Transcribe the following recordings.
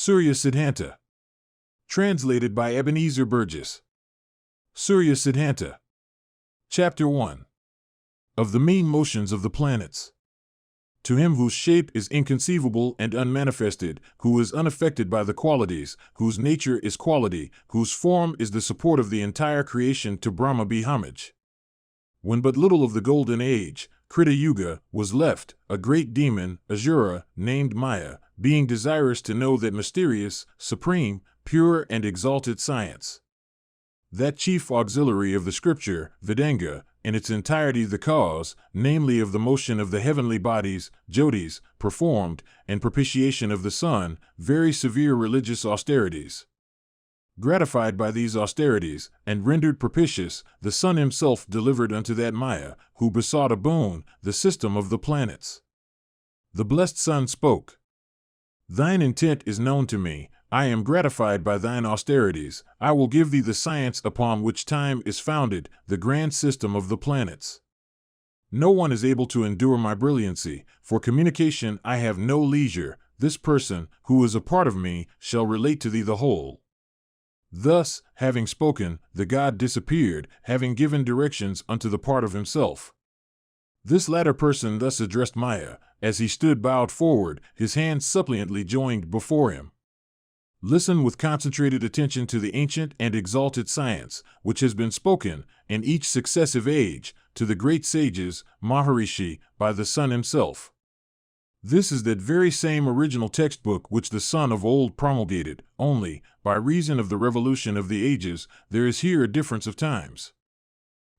Surya Siddhanta. Translated by Ebenezer Burgess. Surya Siddhanta. Chapter 1. Of the mean motions of the planets. To him whose shape is inconceivable and unmanifested, who is unaffected by the qualities, whose nature is quality, whose form is the support of the entire creation, to Brahma be homage. When but little of the golden age, Krita Yuga, was left, a great demon, Asura, named Maya, being desirous to know that mysterious, supreme, pure and exalted science. That chief auxiliary of the scripture, Vedanga, in its entirety the cause, namely of the motion of the heavenly bodies, Jyotis, performed, and propitiation of the sun, very severe religious austerities. Gratified by these austerities, and rendered propitious, the sun himself delivered unto that Maya, who besought a boon, the system of the planets. The blessed sun spoke. Thine intent is known to me. I am gratified by thine austerities. I will give thee the science upon which time is founded, the grand system of the planets. No one is able to endure my brilliancy. For communication I have no leisure. This person, who is a part of me, shall relate to thee the whole. Thus, having spoken, the god disappeared, having given directions unto the part of himself. This latter person thus addressed Maya, as he stood bowed forward, his hands suppliantly joined before him. Listen with concentrated attention to the ancient and exalted science, which has been spoken, in each successive age, to the great sages, Maharishi, by the sun himself. This is that very same original textbook which the sun of old promulgated, only, by reason of the revolution of the ages, there is here a difference of times.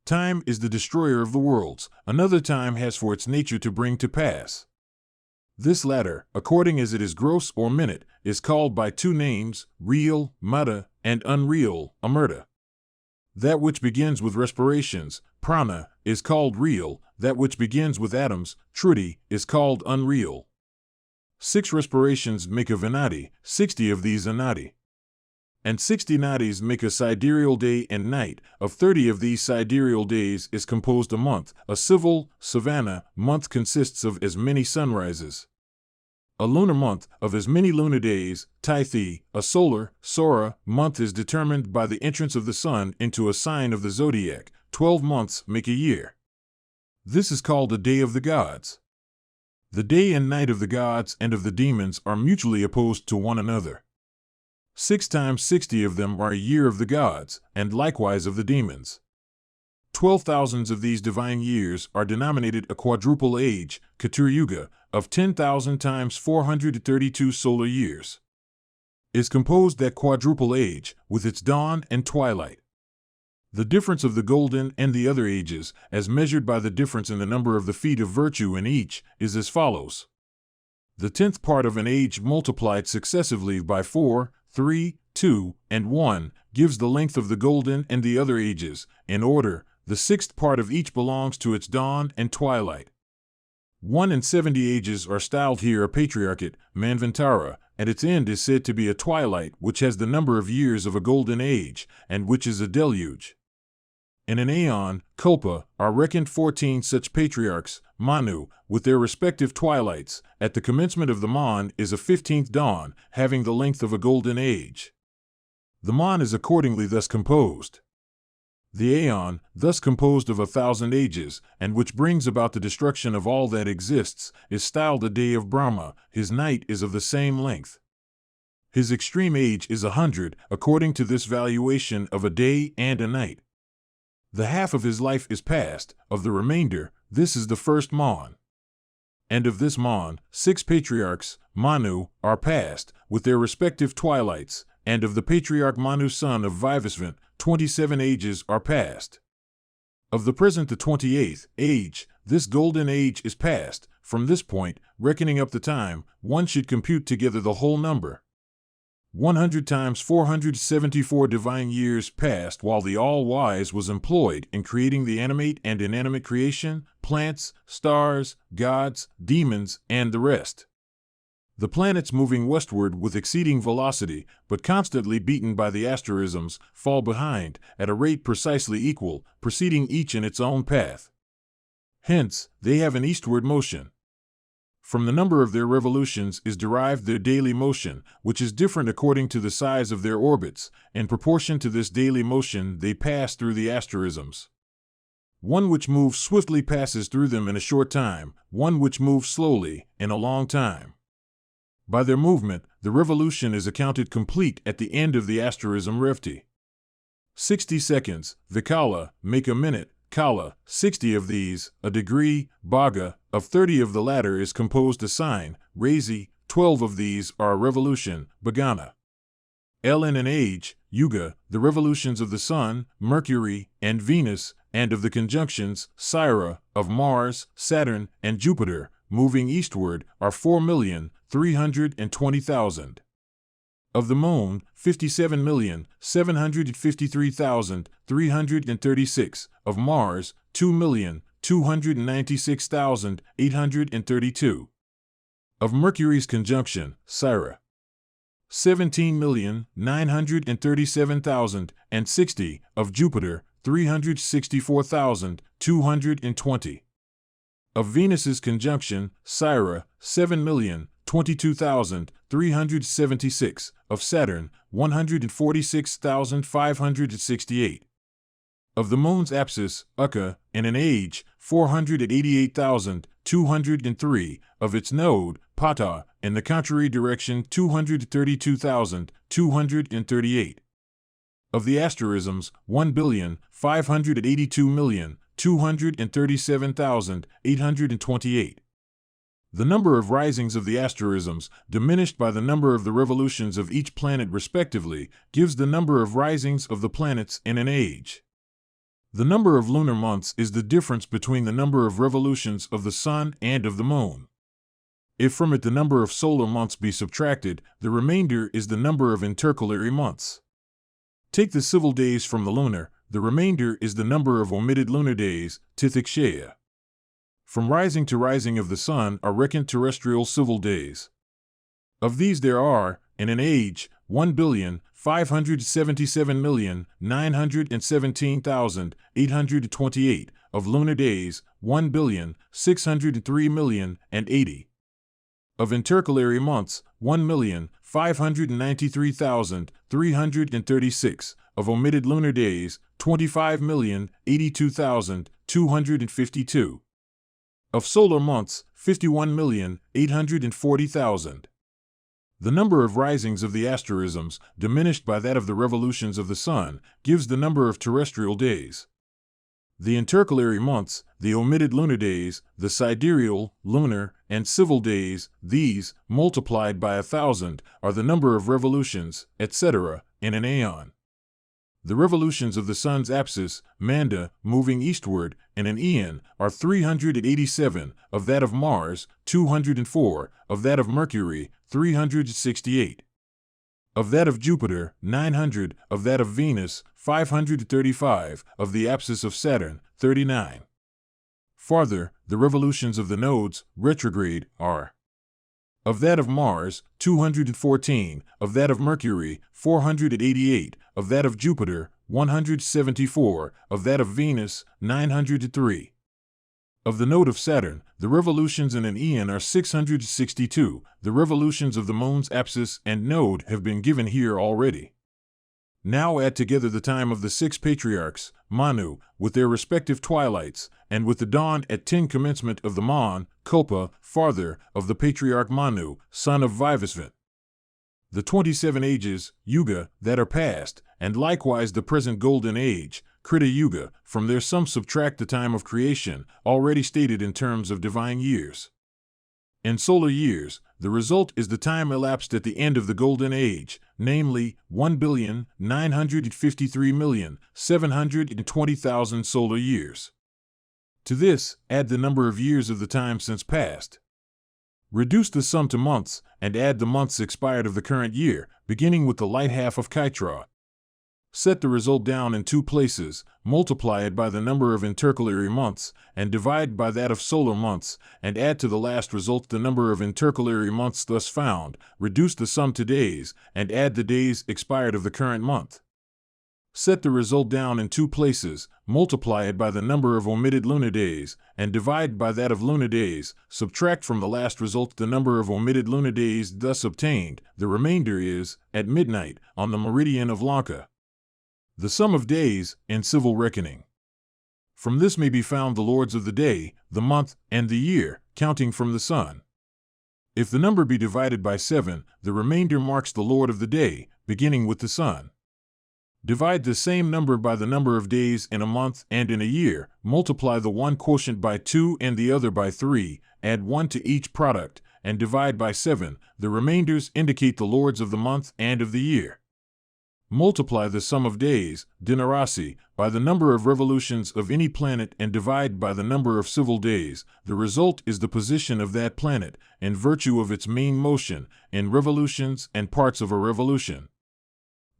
Time is the destroyer of the worlds, another time has for its nature to bring to pass. This latter, according as it is gross or minute, is called by two names, real, mata, and unreal, amrta. That which begins with respirations, prana, is called real. That which begins with atoms, truti, is called unreal. 6 respirations make a vinati, 60 of these a nadi. And 60 nadis make a sidereal day and night. Of 30 of these sidereal days is composed a month. A civil, savannah, month consists of as many sunrises. A lunar month, of as many lunar days, Taithi. A solar, Sora, month is determined by the entrance of the sun into a sign of the zodiac. 12 months make a year. This is called a day of the gods. The day and night of the gods and of the demons are mutually opposed to one another. 6 times 60 of them are a year of the gods, and likewise of the demons. 12,000 of these divine years are denominated a quadruple age, Katuryuga, of 10,000 times 432 solar years. Is composed that quadruple age, with its dawn and twilight. The difference of the golden and the other ages, as measured by the difference in the number of the feet of virtue in each, is as follows. The 10th part of an age multiplied successively by 4, 3, 2, and 1, gives the length of the golden and the other ages. In order, the 6th part of each belongs to its dawn and twilight. 1 and 70 ages are styled here a patriarchate, Manvantara, and its end is said to be a twilight, which has the number of years of a golden age, and which is a deluge. In an aeon, Kalpa, are reckoned 14 such patriarchs, Manu, with their respective twilights. At the commencement of the Mon is a 15th dawn, having the length of a golden age. The Mon is accordingly thus composed. The aeon, thus composed of 1,000 ages, and which brings about the destruction of all that exists, is styled a day of Brahma. His night is of the same length. His extreme age is 100, according to this valuation of a day and a night. The half of his life is past. Of the remainder, this is the first Mon. And of this Mon, 6 patriarchs, Manu, are past, with their respective twilights, and of the patriarch Manu son of Vivasvant, 27 ages are past. Of the present the 28th age, this golden age is past. From this point, reckoning up the time, one should compute together the whole number. 100 times 474 divine years passed while the All-Wise was employed in creating the animate and inanimate creation, plants, stars, gods, demons, and the rest. The planets moving westward with exceeding velocity, but constantly beaten by the asterisms, fall behind, at a rate precisely equal, proceeding each in its own path. Hence, they have an eastward motion. From the number of their revolutions is derived their daily motion, which is different according to the size of their orbits. In proportion to this daily motion, they pass through the asterisms. One which moves swiftly passes through them in a short time, one which moves slowly in a long time. By their movement, the revolution is accounted complete at the end of the asterism revti. 60 seconds, vikala, make a minute, kala, 60 of these, a degree, bhaga, of 30 of the latter is composed a sign, razi, 12 of these are a revolution, bagana. In an age, yuga, the revolutions of the Sun, Mercury, and Venus, and of the conjunctions, Syra, of Mars, Saturn, and Jupiter, moving eastward, are 4,320,000. Of the Moon, 57,753,336, of Mars, 2,296,832. Of Mercury's conjunction, Syra, 17,937,060, of Jupiter, 364,220. Of Venus's conjunction, Syra, 7,022,376, of Saturn, 146,568. Of the Moon's apsis, Ukka, in an age, 488,203, of its node, Pata, in the contrary direction 232,238. Of the asterisms, 1,582,237,828. The number of risings of the asterisms, diminished by the number of the revolutions of each planet respectively, gives the number of risings of the planets in an age. The number of lunar months is the difference between the number of revolutions of the Sun and of the Moon. If from it the number of solar months be subtracted, the remainder is the number of intercalary months. Take the civil days from the lunar, the remainder is the number of omitted lunar days, tithikshaya. From rising to rising of the Sun are reckoned terrestrial civil days. Of these there are, in an age, 1,577,917,828, of lunar days, 1,603,080. Of intercalary months, 1,593,336, of omitted lunar days, 25,082,252. Of solar months, 51,840,000. The number of risings of the asterisms, diminished by that of the revolutions of the Sun, gives the number of terrestrial days. The intercalary months, the omitted lunar days, the sidereal, lunar, and civil days, these, multiplied by 1,000, are the number of revolutions, etc., in an aeon. The revolutions of the Sun's apsis, Manda, moving eastward, in an aeon, are 387, of that of Mars, 204, of that of Mercury, 368. Of that of Jupiter, 900, of that of Venus, 535, of the apsis of Saturn, 39. Farther, the revolutions of the nodes, retrograde, are of that of Mars, 214, of that of Mercury, 488, of that of Jupiter, 174, of that of Venus, 903. Of the node of Saturn, the revolutions in an aeon are 662. The revolutions of the Moon's apsis and node have been given here already. Now add together the time of the 6 patriarchs, Manu, with their respective twilights, and with the dawn at 10 commencement of the Mon, Kopa, farther, of the patriarch Manu, son of Vivasvant. The 27 ages, Yuga, that are past, and likewise the present golden age, Krita Yuga, from their sum subtract the time of creation, already stated in terms of divine years. In solar years, the result is the time elapsed at the end of the golden age, namely 1,953,720,000 solar years. To this, add the number of years of the time since past. Reduce the sum to months, and add the months expired of the current year, beginning with the light half of Kaitra. Set the result down in 2 places, multiply it by the number of intercalary months, and divide by that of solar months, and add to the last result the number of intercalary months thus found, reduce the sum to days, and add the days expired of the current month. Set the result down in two places, multiply it by the number of omitted lunar days, and divide by that of lunar days. Subtract from the last result the number of omitted lunar days thus obtained. The remainder is, at midnight, on the meridian of Lanka. The sum of days, in civil reckoning. From this may be found the lords of the day, the month, and the year, counting from the sun. If the number be divided by 7, the remainder marks the lord of the day, beginning with the sun. Divide the same number by the number of days in a month and in a year, multiply the one quotient by 2 and the other by 3, add 1 to each product, and divide by 7. The remainders indicate the lords of the month and of the year. Multiply the sum of days, dinarasi, by the number of revolutions of any planet and divide by the number of civil days. The result is the position of that planet, in virtue of its mean motion, in revolutions and parts of a revolution.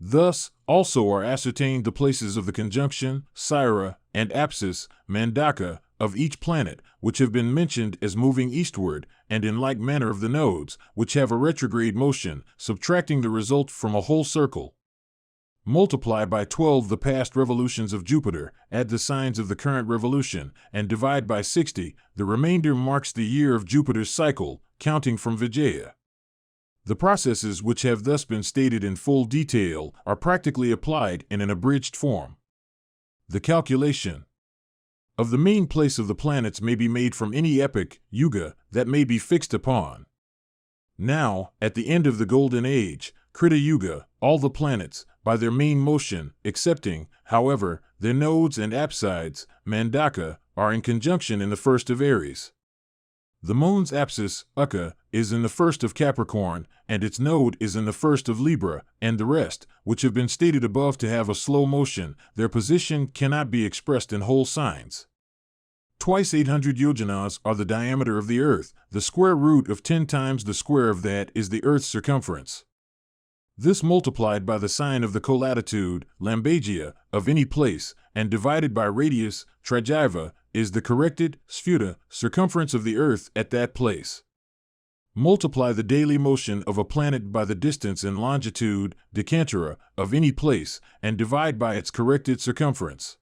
Thus, also are ascertained the places of the conjunction, Sira, and apsis, Mandaka, of each planet, which have been mentioned as moving eastward, and in like manner of the nodes, which have a retrograde motion, subtracting the result from a whole circle. Multiply by 12 the past revolutions of Jupiter, add the signs of the current revolution, and divide by 60. The remainder marks the year of Jupiter's cycle, counting from Vijaya. The processes which have thus been stated in full detail are practically applied in an abridged form. The calculation of the mean place of the planets may be made from any epoch, yuga, that may be fixed upon. Now, at the end of the Golden Age, Krita Yuga, all the planets, by their mean motion, excepting, however, their nodes and apsides, Mandaka, are in conjunction in the first of Aries. The moon's apsis, Uka, is in the first of Capricorn, and its node is in the first of Libra, and the rest, which have been stated above to have a slow motion, their position cannot be expressed in whole signs. Twice 800 yojanas are the diameter of the earth. The square root of 10 times the square of that is the earth's circumference. This multiplied by the sign of the colatitude, Lambagia, of any place, and divided by radius, Trijiva, is the corrected, sphuta, circumference of the earth at that place. Multiply the daily motion of a planet by the distance in longitude, decantera, of any place, and divide by its corrected circumference.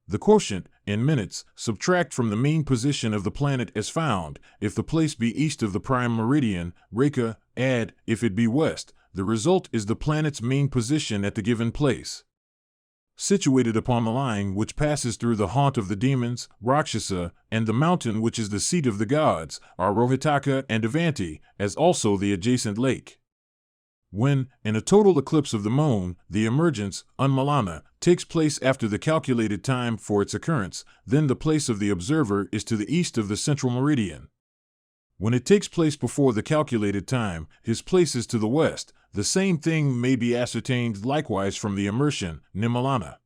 The quotient, in minutes, subtract from the mean position of the planet as found. If the place be east of the prime meridian, Rekha, add, if it be west. The result is the planet's mean position at the given place. Situated upon the line which passes through the haunt of the demons, Rakshasa, and the mountain which is the seat of the gods, are Rohitaka and Avanti, as also the adjacent lake. When, in a total eclipse of the moon, the emergence, Unmalana, takes place after the calculated time for its occurrence, then the place of the observer is to the east of the central meridian. When it takes place before the calculated time, his place is to the west. The same thing may be ascertained likewise from the immersion, Nimalana.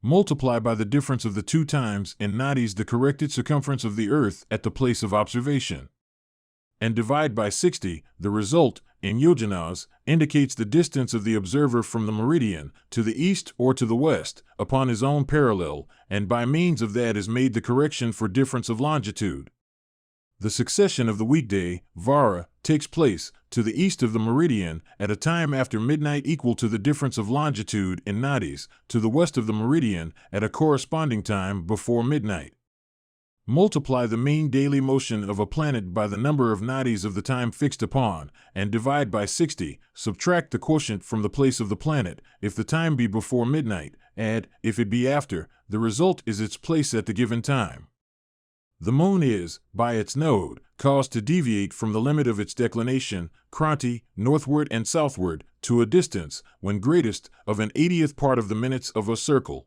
Multiply by the difference of the 2 times in nadis the corrected circumference of the earth at the place of observation, and divide by 60. The result, in yojanas, indicates the distance of the observer from the meridian, to the east or to the west, upon his own parallel, and by means of that is made the correction for difference of longitude. The succession of the weekday, Vara, takes place, to the east of the meridian, at a time after midnight equal to the difference of longitude in nadis, to the west of the meridian, at a corresponding time before midnight. Multiply the mean daily motion of a planet by the number of nadis of the time fixed upon, and divide by 60. Subtract the quotient from the place of the planet. If the time be before midnight, add, if it be after. The result is its place at the given time. The moon is, by its node, caused to deviate from the limit of its declination, Kranti, northward and southward, to a distance, when greatest, of an 80th part of the minutes of a circle.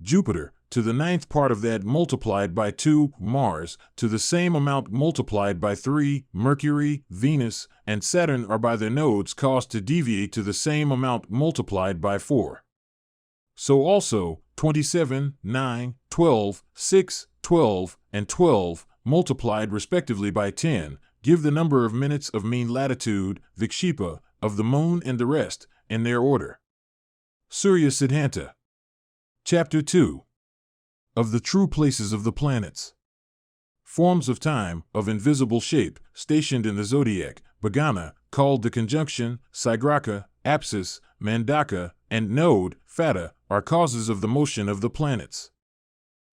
Jupiter, to the 9th part of that multiplied by 2, Mars, to the same amount multiplied by 3, Mercury, Venus, and Saturn are by their nodes caused to deviate to the same amount multiplied by 4. So also, 27, 9, 12, 6, 12, and 12, multiplied respectively by 10, give the number of minutes of mean latitude, Vikshipa, of the moon and the rest, in their order. Surya Siddhanta. Chapter 2. Of the true places of the planets. Forms of time, of invisible shape, stationed in the zodiac, Bagana, called the conjunction, Sigraka, apsis, mandaka, and node, fata, are causes of the motion of the planets.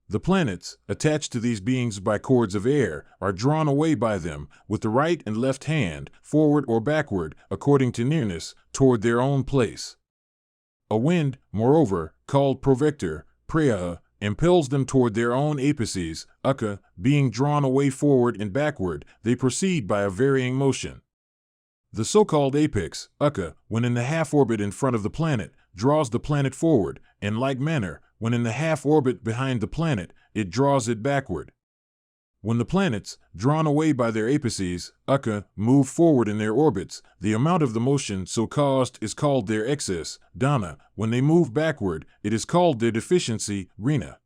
The planets, attached to these beings by cords of air, are drawn away by them, with the right and left hand, forward or backward, according to nearness, toward their own place. A wind, moreover, called provector, preah, impels them toward their own apices, uka, being drawn away forward and backward, they proceed by a varying motion. The so-called apex, uka, when in the half-orbit in front of the planet, draws the planet forward, in like manner, when in the half-orbit behind the planet, it draws it backward. When the planets, drawn away by their apices, uka, move forward in their orbits, the amount of the motion so caused is called their excess, dana. When they move backward, it is called their deficiency, rina.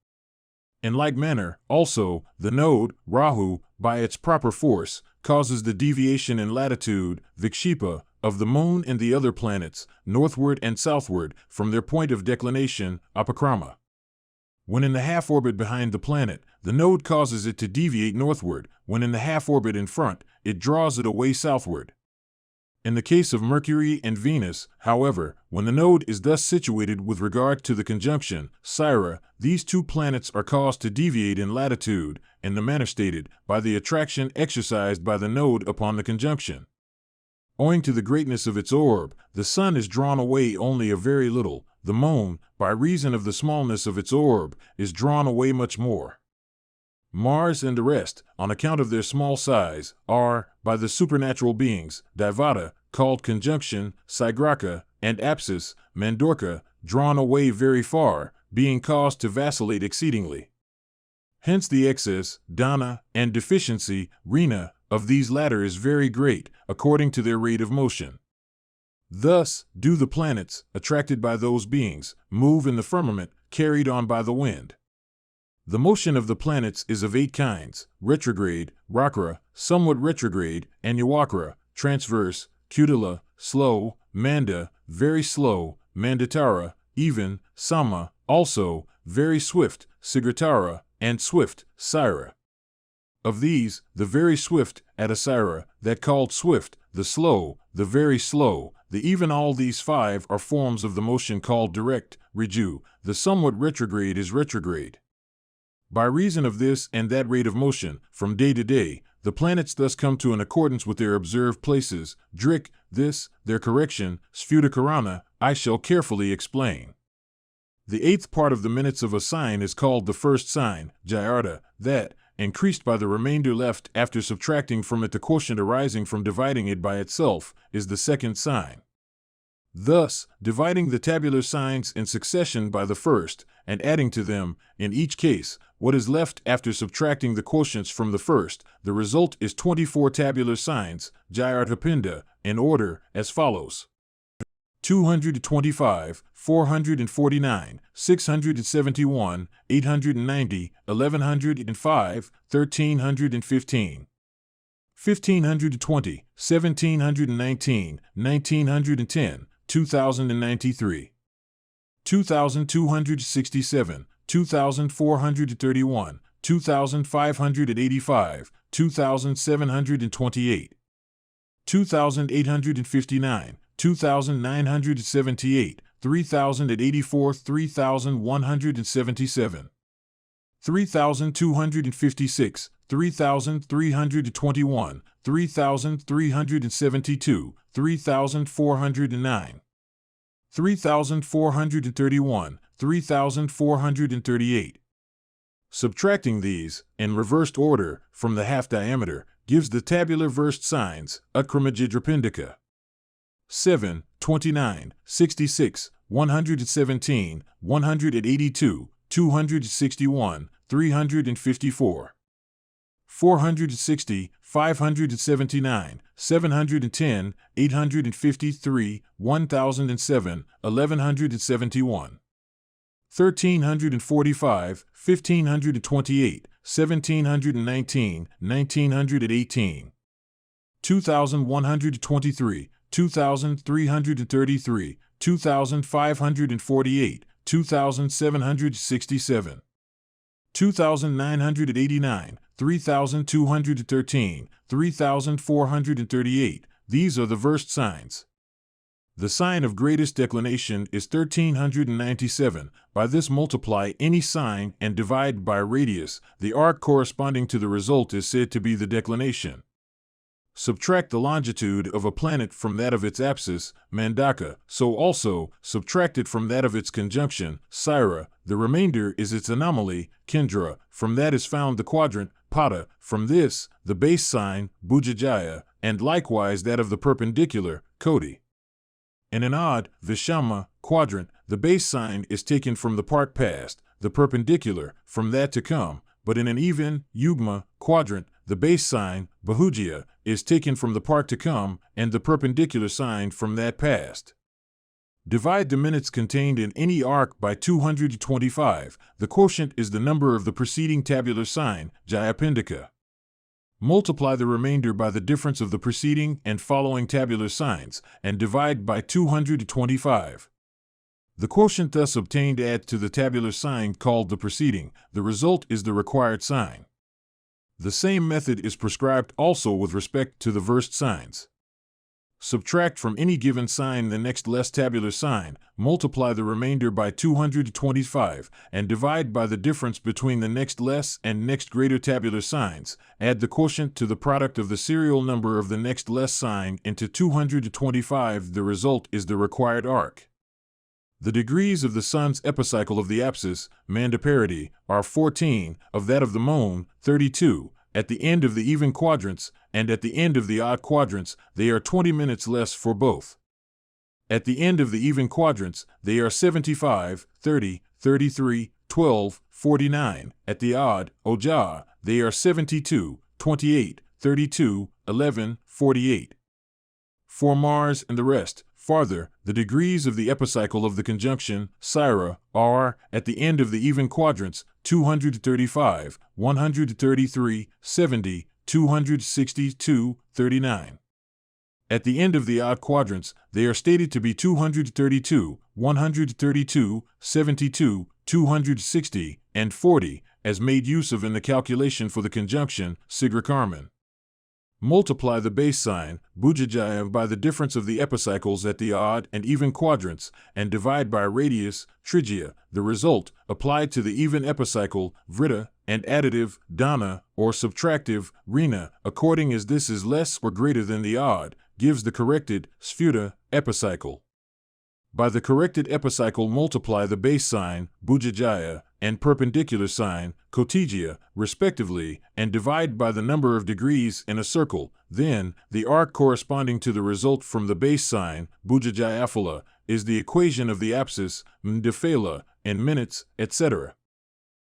In like manner, also, the node, Rahu, by its proper force, causes the deviation in latitude, vikshipa, of the moon and the other planets, northward and southward, from their point of declination, apakrama. When in the half-orbit behind the planet, the node causes it to deviate northward. When in the half-orbit in front, it draws it away southward. In the case of Mercury and Venus, however, when the node is thus situated with regard to the conjunction, Syrah, these two planets are caused to deviate in latitude, in the manner stated, by the attraction exercised by the node upon the conjunction. Owing to the greatness of its orb, the sun is drawn away only a very little. The moon, by reason of the smallness of its orb, is drawn away much more. Mars and the rest, on account of their small size, are, by the supernatural beings, Daivata, called conjunction, Sigraka, and apsis, Mandorka, drawn away very far, being caused to vacillate exceedingly. Hence the excess, dana, and deficiency, rina, of these latter is very great, according to their rate of motion. Thus do the planets, attracted by those beings, move in the firmament, carried on by the wind. The motion of the planets is of 8 kinds: retrograde, rakra, somewhat retrograde, anyawakra, transverse, kudala, slow, manda, very slow, mandatara, even, sama, also, very swift, sigratara, and swift, Syrah. Of these, the very swift, Atasira, that called swift, the slow, the very slow, the even, all these 5 are forms of the motion called direct, riju. The somewhat retrograde is retrograde. By reason of this and that rate of motion, from day to day, the planets thus come to an accordance with their observed places. Drik, this, their correction, Sphutakarana, I shall carefully explain. The 8th part of the minutes of a sign is called the first sign, Jayarta, that, increased by the remainder left after subtracting from it the quotient arising from dividing it by itself, is the second sign. Thus, dividing the tabular signs in succession by the first, and adding to them, in each case, what is left after subtracting the quotients from the first, the result is 24 tabular signs, Jayartapinda, in order, as follows: 225, 449, 671, 890, 1105, 1315, 1520, 1719, 1910, 2093, 2267, 2431, 2585, 2728, 2859, 2978, 3084, 3177, 3256, 3321, 3372, 3409, 3431, 3438. Subtracting these, in reversed order, from the half diameter, gives the tabular versed signs, Akramajidrapindika. 7, 29, 66, 117, 182, 261, 354, 460, 579, 710, 853, 1007, 1171, 1345, 1528, 1719, 1918, 2123, 2333, 2548, 2767, 2989, 3213, 3438. These are the versed signs. The sign of greatest declination is 1397. By this multiply any sign and divide by radius. The arc corresponding to the result is said to be the declination. Subtract the longitude of a planet from that of its apsis, Mandaka, so also subtract it from that of its conjunction, Sira. The remainder is its anomaly, Kendra. From that is found the quadrant, Pada. From this, the base sign, Bujajaya, and likewise that of the perpendicular, Koti. In an odd, Vishama, quadrant, the base sign is taken from the part past, the perpendicular, from that to come, but in an even, Yugma, quadrant, the base sign, Bahujya, is taken from the part to come, and the perpendicular sign from that past. Divide the minutes contained in any arc by 225. The quotient is the number of the preceding tabular sign, Jayapindika. Multiply the remainder by the difference of the preceding and following tabular signs, and divide by 225. The quotient thus obtained adds to the tabular sign called the preceding. The result is the required sign. The same method is prescribed also with respect to the versed signs. Subtract from any given sign the next less tabular sign, multiply the remainder by 225, and divide by the difference between the next less and next greater tabular signs. Add the quotient to the product of the serial number of the next less sign into 225. The result is the required arc. The degrees of the sun's epicycle of the apsis, Mandaparity, are 14, of that of the moon, 32. At the end of the even quadrants, and at the end of the odd quadrants, they are 20 minutes less for both. At the end of the even quadrants, they are 75, 30, 33, 12, 49. At the odd, Ojah, they are 72, 28, 32, 11, 48. For Mars and the rest, farther, the degrees of the epicycle of the conjunction, Sira, are, at the end of the even quadrants, 235, 133, 70, 262, 39. At the end of the odd quadrants, they are stated to be 232, 132, 72, 260, and 40, as made use of in the calculation for the conjunction, Sigra Karman. Multiply the base sign, Bujajaya, by the difference of the epicycles at the odd and even quadrants, and divide by radius, Trigia. The result, applied to the even epicycle, Vritta, and additive, Dana, or subtractive, Rina, according as this is less or greater than the odd, gives the corrected, Sphuta, epicycle. By the corrected epicycle multiply the base sign, Bujajaya, and perpendicular sign, Kotigia, respectively, and divide by the number of degrees in a circle. Then, the arc corresponding to the result from the base sign, Bujajayaphala, is the equation of the apsis, Mdaphala, in minutes, etc.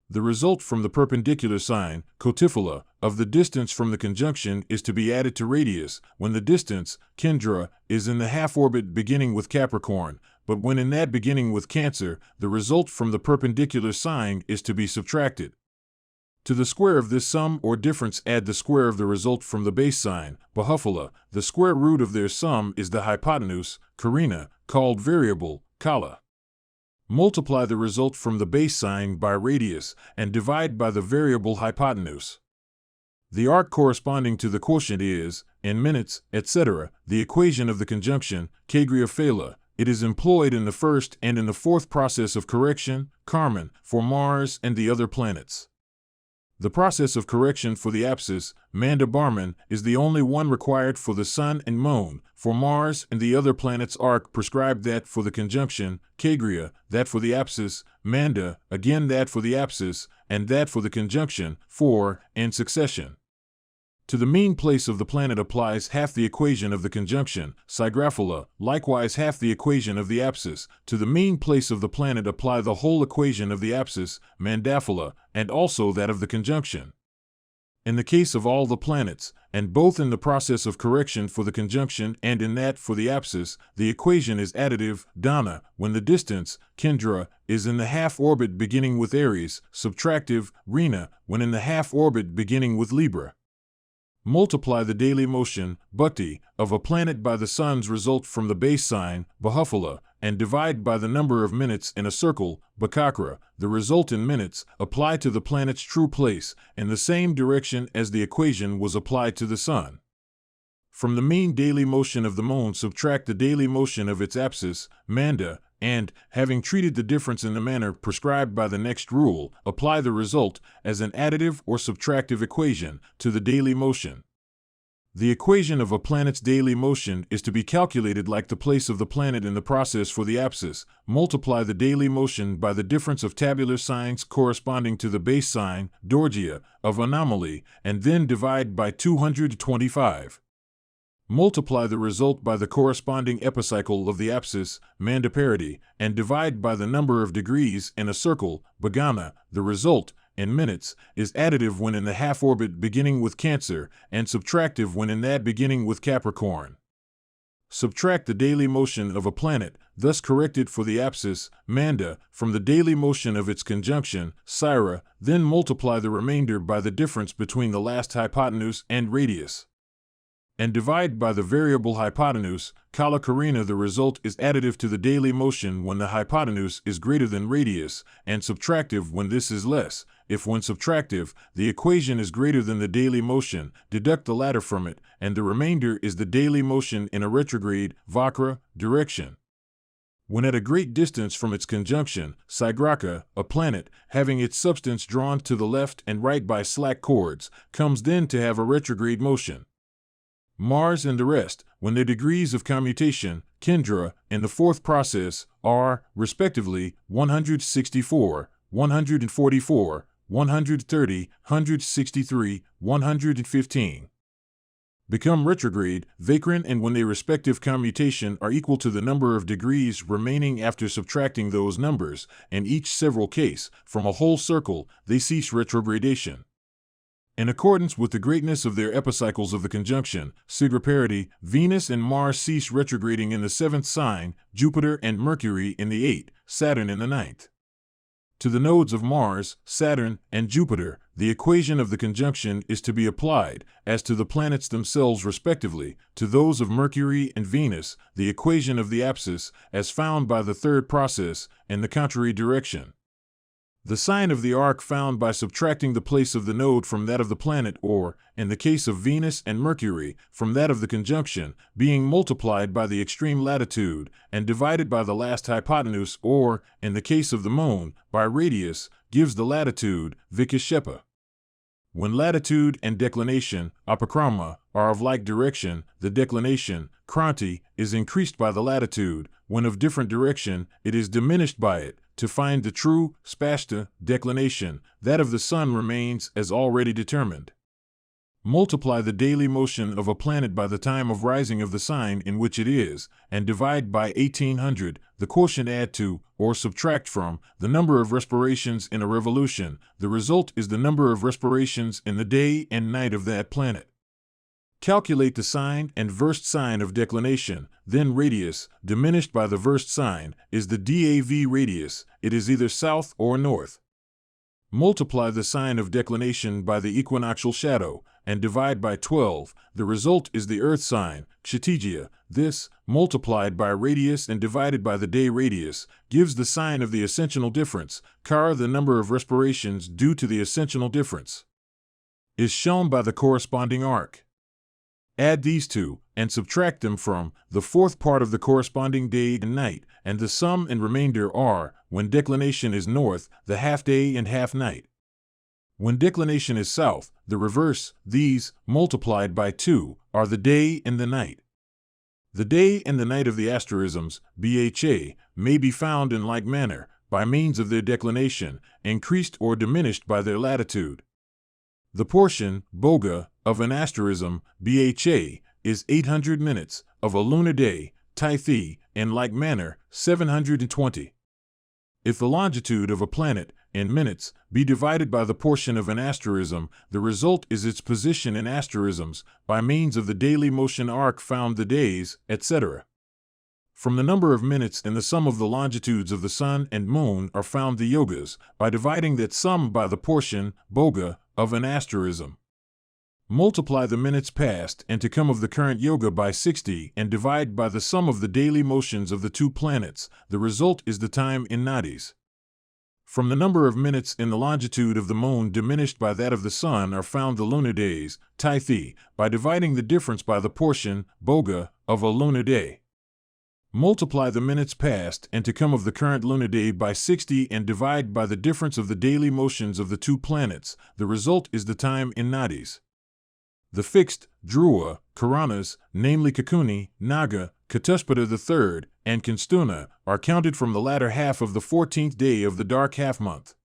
The result from the perpendicular sign, Kotifhala, of the distance from the conjunction is to be added to radius, when the distance, Kendra, is in the half-orbit beginning with Capricorn, but when in that beginning with Cancer, the result from the perpendicular sign is to be subtracted. To the square of this sum or difference add the square of the result from the base sign, Bahuphala. The square root of their sum is the hypotenuse, Karina, called variable, Kala. Multiply the result from the base sign by radius, and divide by the variable hypotenuse. The arc corresponding to the quotient is, in minutes, etc., the equation of the conjunction, Kagriaphala. It is employed in the first and in the fourth process of correction, Karman, for Mars and the other planets. The process of correction for the apsis, Mandabarman, is the only one required for the Sun and Moon. For Mars and the other planets' arc prescribed that for the conjunction, Kagria, that for the apsis, Manda, again that for the apsis, and that for the conjunction, 4, in succession. To the mean place of the planet applies half the equation of the conjunction, Sigraphala, likewise half the equation of the apsis. To the mean place of the planet apply the whole equation of the apsis, Mandaphala, and also that of the conjunction. In the case of all the planets, and both in the process of correction for the conjunction and in that for the apsis, the equation is additive, Dana, when the distance, Kendra, is in the half-orbit beginning with Aries, subtractive, Rina, when in the half-orbit beginning with Libra. Multiply the daily motion, Bhakti, of a planet by the sun's result from the base sign, Bahuphala, and divide by the number of minutes in a circle, Bakakra. The result in minutes, apply to the planet's true place, in the same direction as the equation was applied to the sun. From the mean daily motion of the moon subtract the daily motion of its apsis, Manda, and, having treated the difference in the manner prescribed by the next rule, apply the result, as an additive or subtractive equation, to the daily motion. The equation of a planet's daily motion is to be calculated like the place of the planet in the process for the apsis. Multiply the daily motion by the difference of tabular signs corresponding to the base sign, Dorgia, of anomaly, and then divide by 225. Multiply the result by the corresponding epicycle of the apsis, Mandaparity, and divide by the number of degrees in a circle, Bagana. The result, in minutes, is additive when in the half-orbit beginning with Cancer, and subtractive when in that beginning with Capricorn. Subtract the daily motion of a planet, thus corrected for the apsis, Manda, from the daily motion of its conjunction, Syrah, then multiply the remainder by the difference between the last hypotenuse and radius, and divide by the variable hypotenuse, Kala Carina. The result is additive to the daily motion when the hypotenuse is greater than radius, and subtractive when this is less. If when subtractive, the equation is greater than the daily motion, deduct the latter from it, and the remainder is the daily motion in a retrograde, Vakra, direction. When at a great distance from its conjunction, Sigraka, a planet, having its substance drawn to the left and right by slack chords, comes then to have a retrograde motion. Mars and the rest, when their degrees of commutation, Kendra, in the fourth process, are, respectively, 164, 144, 130, 163, 115. Become retrograde, Vakran, and when their respective commutation are equal to the number of degrees remaining after subtracting those numbers, and each several case, from a whole circle, they cease retrogradation. In accordance with the greatness of their epicycles of the conjunction, Sigraparity, Venus and Mars cease retrograding in the 7th sign, Jupiter and Mercury in the 8th, Saturn in the 9th. To the nodes of Mars, Saturn, and Jupiter, the equation of the conjunction is to be applied, as to the planets themselves respectively. To those of Mercury and Venus, the equation of the apsis, as found by the third process, in the contrary direction. The sign of the arc found by subtracting the place of the node from that of the planet, or, in the case of Venus and Mercury, from that of the conjunction, being multiplied by the extreme latitude, and divided by the last hypotenuse, or, in the case of the moon, by radius, gives the latitude, Vikashepa. When latitude and declination, Apakrama, are of like direction, the declination, Kranti, is increased by the latitude. When of different direction, it is diminished by it. To find the true, spashta, declination, that of the sun remains as already determined. Multiply the daily motion of a planet by the time of rising of the sign in which it is, and divide by 1800, the quotient add to, or subtract from, the number of respirations in a revolution. The result is the number of respirations in the day and night of that planet. Calculate the sign and versed sign of declination, then radius, diminished by the versed sign, is the DAV radius. It is either south or north. Multiply the sign of declination by the equinoctial shadow, and divide by 12. The result is the earth sign, Kshatriya. This, multiplied by radius and divided by the day radius, gives the sign of the ascensional difference. Kara, the number of respirations due to the ascensional difference, is shown by the corresponding arc. Add these two, and subtract them from, the fourth part of the corresponding day and night, and the sum and remainder are, when declination is north, the half-day and half-night. When declination is south, the reverse. These, multiplied by 2, are the day and the night. The day and the night of the asterisms, Bha, may be found in like manner, by means of their declination, increased or diminished by their latitude. The portion, Boga, of an asterism, Bha, is 800 minutes, of a lunar day, Tythi, in like manner, 720. If the longitude of a planet, in minutes, be divided by the portion of an asterism, the result is its position in asterisms, by means of the daily motion arc found the days, etc. From the number of minutes in the sum of the longitudes of the sun and moon are found the yogas, by dividing that sum by the portion, Boga, of an asterism. Multiply the minutes past and to come of the current yoga by 60 and divide by the sum of the daily motions of the two planets. The result is the time in nadis. From the number of minutes in the longitude of the moon diminished by that of the sun are found the lunar days, Tythi, by dividing the difference by the portion, Boga, of a lunar day. Multiply the minutes past and to come of the current lunar day by 60 and divide by the difference of the daily motions of the two planets. The result is the time in nadis. The fixed, Dhruva, Karanas, namely Kakuni, Naga, Chatushpada III, and Kanstuna, are counted from the latter half of the 14th day of the dark half-month.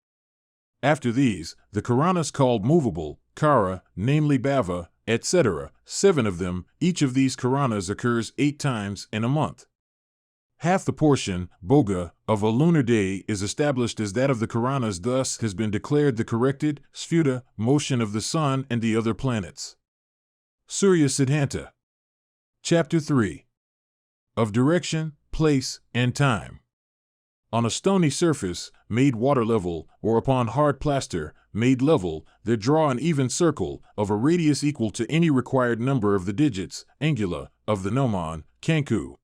After these, the Karanas called movable, Kara, namely Bhava, etc., 7 of them, each of these Karanas occurs 8 times in a month. Half the portion, Boga, of a lunar day is established as that of the Karanas, thus has been declared the corrected, Sphuta, motion of the sun and the other planets. Surya Siddhanta. Chapter 3. Of Direction, Place, and Time. On a stony surface, made water level, or upon hard plaster, made level, there draw an even circle, of a radius equal to any required number of the digits, angula, of the gnomon, Kanku.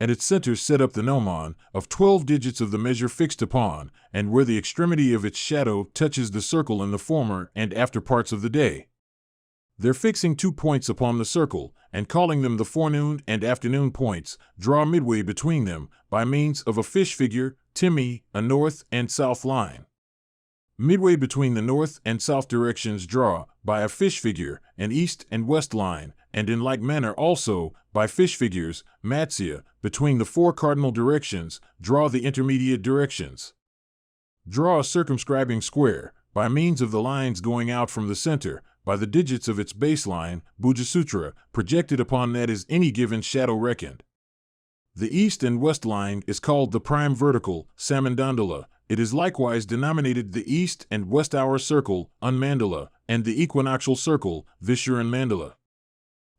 At its center set up the gnomon, of 12 digits of the measure fixed upon, and where the extremity of its shadow touches the circle in the former and after parts of the day. There fixing 2 points upon the circle, and calling them the forenoon and afternoon points, draw midway between them, by means of a fish figure, Timi, a north and south line. Midway between the north and south directions draw, by a fish figure, an east and west line, and in like manner also, by fish figures, Matsya, between the 4 cardinal directions, draw the intermediate directions. Draw a circumscribing square, by means of the lines going out from the center, by the digits of its baseline, Bhujasutra, projected upon that is any given shadow reckoned. The east and west line is called the prime vertical, Samandandala. It is likewise denominated the east and west hour circle, Unmandala, and the equinoctial circle, Vishuran Mandala.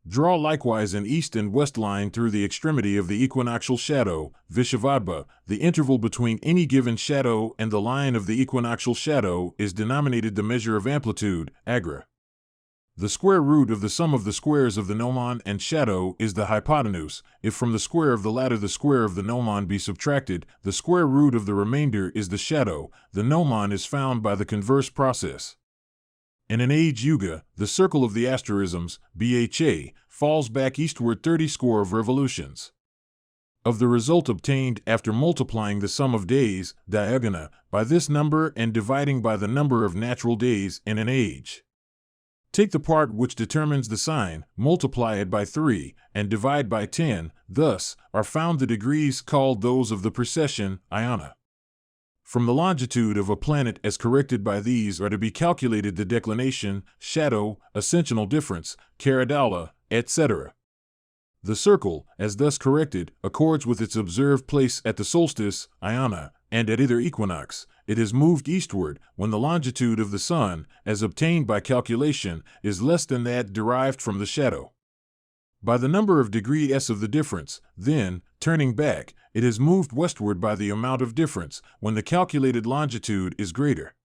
Draw likewise an east and west line through the extremity of the equinoctial shadow, Vishavadba. The interval between any given shadow and the line of the equinoctial shadow is denominated the measure of amplitude, Agra. The square root of the sum of the squares of the gnomon and shadow is the hypotenuse. If from the square of the latter the square of the gnomon be subtracted, the square root of the remainder is the shadow. The gnomon is found by the converse process. In an age yuga, the circle of the asterisms, Bha, falls back eastward 30 score of revolutions. Of the result obtained after multiplying the sum of days, Diagona, by this number and dividing by the number of natural days in an age. Take the part which determines the sign, multiply it by 3, and divide by 10, thus are found the degrees called those of the precession, Iona. From the longitude of a planet as corrected by these are to be calculated the declination, shadow, ascensional difference, Caradala, etc. The circle, as thus corrected, accords with its observed place at the solstice, Iona, and at either equinox. It is moved eastward when the longitude of the sun, as obtained by calculation, is less than that derived from the shadow. By the number of degree s of the difference, then, turning back, it is moved westward by the amount of difference when the calculated longitude is greater.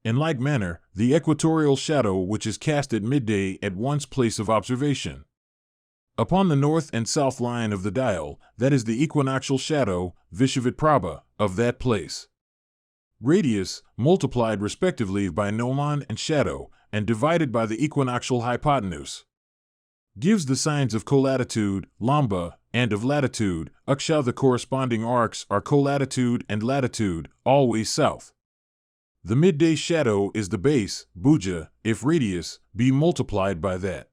In like manner, the equatorial shadow which is cast at midday at one's place of observation. Upon the north and south line of the dial, that is the equinoctial shadow, Vishavidprabha, of that place. Radius, multiplied respectively by gnomon and shadow, and divided by the equinoctial hypotenuse, gives the signs of colatitude, Lamba, and of latitude, Uksha. The corresponding arcs are colatitude and latitude, always south. The midday shadow is the base, Bhuja, if radius, be multiplied by that.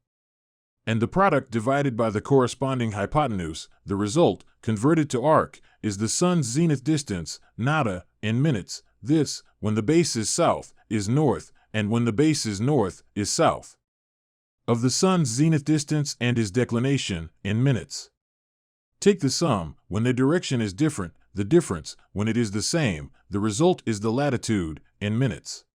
And the product divided by the corresponding hypotenuse, the result, converted to arc, is the sun's zenith distance, Nada, in minutes. This, when the base is south, is north, and when the base is north, is south. Of the sun's zenith distance and his declination, in minutes. Take the sum, when their direction is different, the difference, when it is the same, the result is the latitude, in minutes.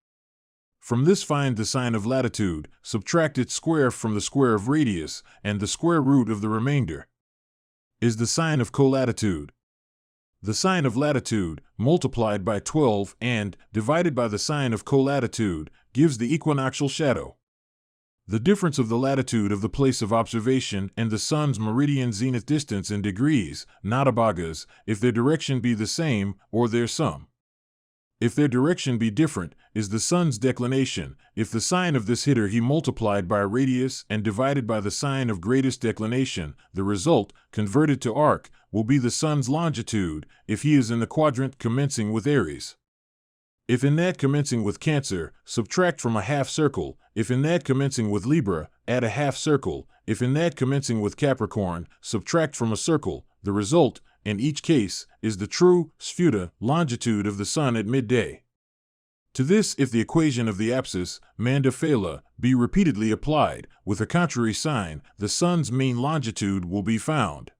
From this find the sign of latitude, subtract its square from the square of radius, and the square root of the remainder is the sign of colatitude. The sign of latitude, multiplied by 12 and divided by the sign of colatitude, gives the equinoctial shadow. The difference of the latitude of the place of observation and the sun's meridian zenith distance in degrees, not abhagas, if their direction be the same, or their sum. If their direction be different, is the sun's declination. If the sign of this hitter he multiplied by radius and divided by the sign of greatest declination, the result, converted to arc, will be the sun's longitude, if he is in the quadrant commencing with Aries. If in that commencing with Cancer, subtract from a half circle. If in that commencing with Libra, add a half circle. If in that commencing with Capricorn, subtract from a circle. The result, in each case, is the true sphuta longitude of the sun at midday. To this, if the equation of the apsis, Mandaphala, be repeatedly applied, with a contrary sign, the sun's mean longitude will be found.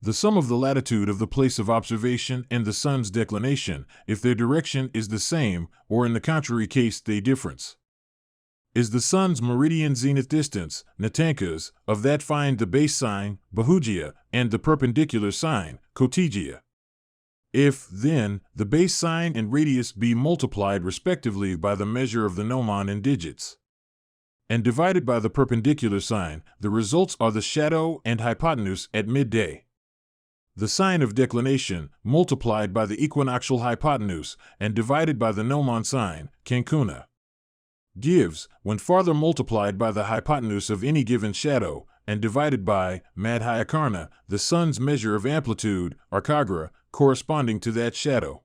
The sum of the latitude of the place of observation and the sun's declination, if their direction is the same, or in the contrary case they difference, is the sun's meridian zenith distance, Natankas, of that find the base sign, Bahujya, and the perpendicular sign, Cotijya. If, then, the base sign and radius be multiplied respectively by the measure of the gnomon in digits, and divided by the perpendicular sign, the results are the shadow and hypotenuse at midday. The sign of declination, multiplied by the equinoctial hypotenuse, and divided by the gnomon sign, Cancuna, gives, when farther multiplied by the hypotenuse of any given shadow, and divided by Madhyakarna, the sun's measure of amplitude, Arcagra, corresponding to that shadow.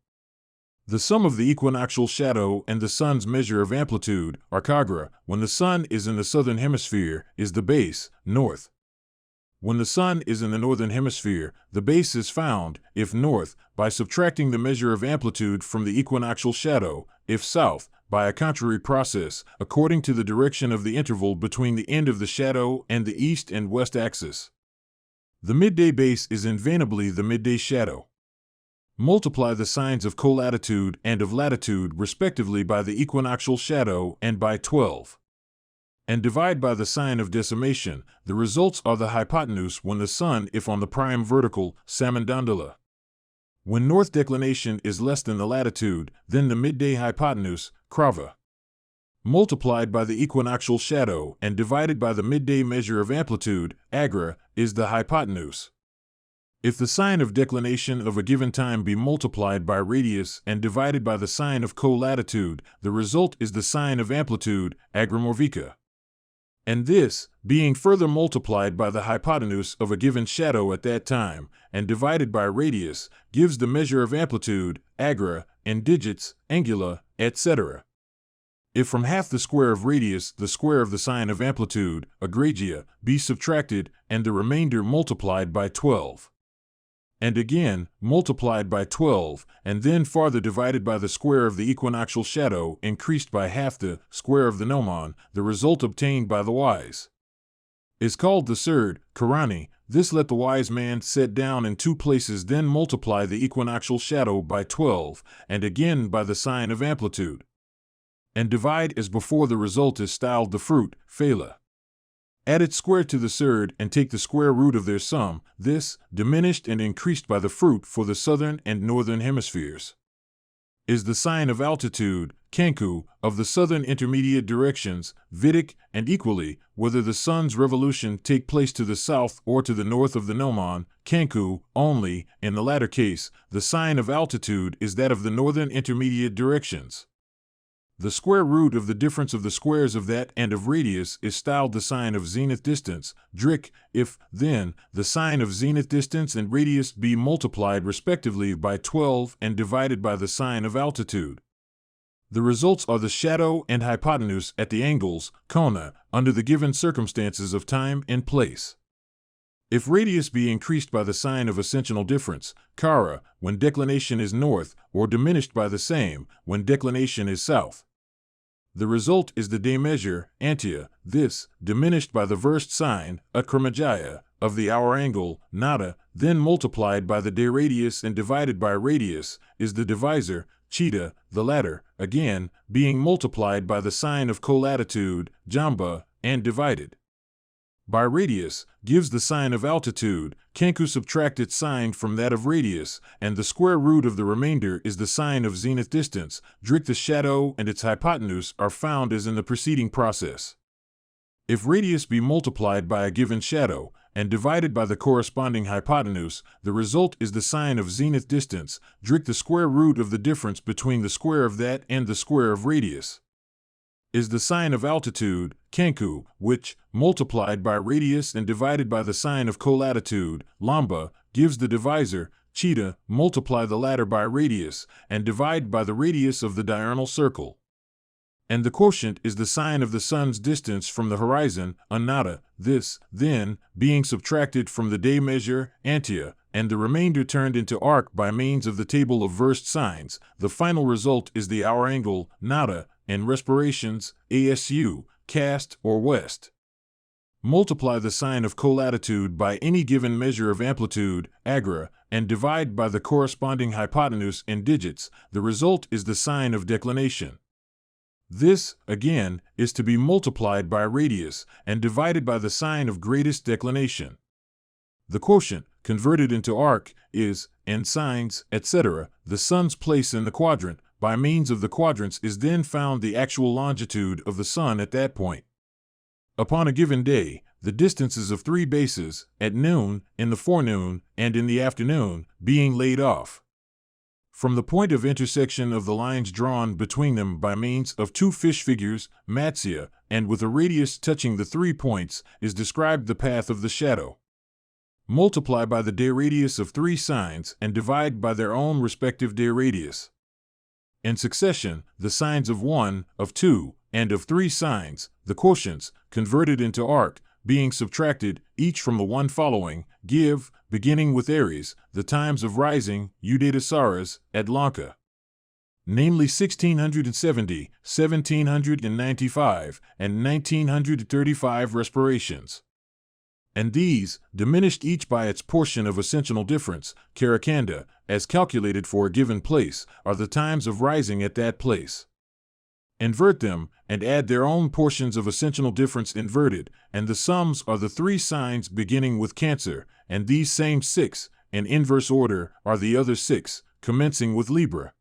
The sum of the equinoctial shadow and the sun's measure of amplitude, Arcagra, when the sun is in the southern hemisphere, is the base, north. When the sun is in the northern hemisphere, the base is found, if north, by subtracting the measure of amplitude from the equinoctial shadow, if south, by a contrary process, according to the direction of the interval between the end of the shadow and the east and west axis. The midday base is invariably the midday shadow. Multiply the signs of colatitude and of latitude respectively by the equinoctial shadow and by 12. And divide by the sign of decimation. The results are the hypotenuse when the sun, if on the prime vertical, Samandandala. When north declination is less than the latitude, then the midday hypotenuse, Krava, multiplied by the equinoctial shadow and divided by the midday measure of amplitude, Agra, is the hypotenuse. If the sign of declination of a given time be multiplied by radius and divided by the sign of colatitude, the result is the sign of amplitude, Agramorvika. And this, being further multiplied by the hypotenuse of a given shadow at that time, and divided by radius, gives the measure of amplitude, Agra, in digits, Angula, etc. If from half the square of radius the square of the sign of amplitude, Agragia, be subtracted, and the remainder multiplied by 12. And again, multiplied by 12, and then farther divided by the square of the equinoctial shadow increased by half the square of the gnomon, the result obtained by the wise is called the surd, Karani. This let the wise man set down in two places, then multiply the equinoctial shadow by 12, and again by the sign of amplitude, and divide as before. The result is styled the fruit, Phala. Add its square to the surd and take the square root of their sum, this, diminished and increased by the fruit for the southern and northern hemispheres, is the sign of altitude, Kanku, of the southern intermediate directions, Vidic, and equally, whether the sun's revolution take place to the south or to the north of the gnomon, Kanku, only, in the latter case, the sign of altitude is that of the northern intermediate directions. The square root of the difference of the squares of that and of radius is styled the sign of zenith distance, Drik. If, then, the sign of zenith distance and radius be multiplied respectively by 12 and divided by the sign of altitude, the results are the shadow and hypotenuse at the angles, Kona, under the given circumstances of time and place. If radius be increased by the sign of ascensional difference, Kara, when declination is north, or diminished by the same, when declination is south, the result is the day measure, Antia, this, diminished by the versed sign, Akramajaya, of the hour angle, Nada, then multiplied by the day radius and divided by radius, is the divisor, Cheetah, the latter, again, being multiplied by the sign of colatitude, Jamba, and divided by radius, gives the sign of altitude. Kanku subtract its sign from that of radius, and the square root of the remainder is the sign of zenith distance. Drik. The shadow and its hypotenuse are found as in the preceding process. If radius be multiplied by a given shadow, and divided by the corresponding hypotenuse, the result is the sine of zenith distance, dric the square root of the difference between the square of that and the square of radius, is the sine of altitude, kenku, which, multiplied by radius and divided by the sine of colatitude, lambda, gives the divisor, theta, multiply the latter by radius, and divide by the radius of the diurnal circle. And the quotient is the sine of the sun's distance from the horizon, annata, this, then, being subtracted from the day measure, antia, and the remainder turned into arc by means of the table of versed sines. The final result is the hour angle, nata, and respirations, ASU, cast or west. Multiply the sine of colatitude by any given measure of amplitude, agra, and divide by the corresponding hypotenuse in digits. The result is the sine of declination. This, again, is to be multiplied by radius and divided by the sine of greatest declination. The quotient, converted into arc, is, and sines, etc., the sun's place in the quadrant. By means of the quadrants is then found the actual longitude of the sun at that point. Upon a given day, the distances of three bases, at noon, in the forenoon, and in the afternoon, being laid off. From the point of intersection of the lines drawn between them by means of two fish figures, Matsya, and with a radius touching the 3 points, is described the path of the shadow. Multiply by the day radius of 3 signs and divide by their own respective day radius. In succession, the sines of 1, of 2, and of 3 signs, the quotients, converted into arc, being subtracted, each from the one following, give, beginning with Aries, the times of rising, Udatasaras, at Lanka. Namely 1670, 1795, and 1935 respirations. And these, diminished each by its portion of ascensional difference, Karakanda, as calculated for a given place, are the times of rising at that place. Invert them, and add their own portions of ascensional difference inverted, and the sums are the 3 signs beginning with Cancer, and these same 6, in inverse order, are the other 6, commencing with Libra.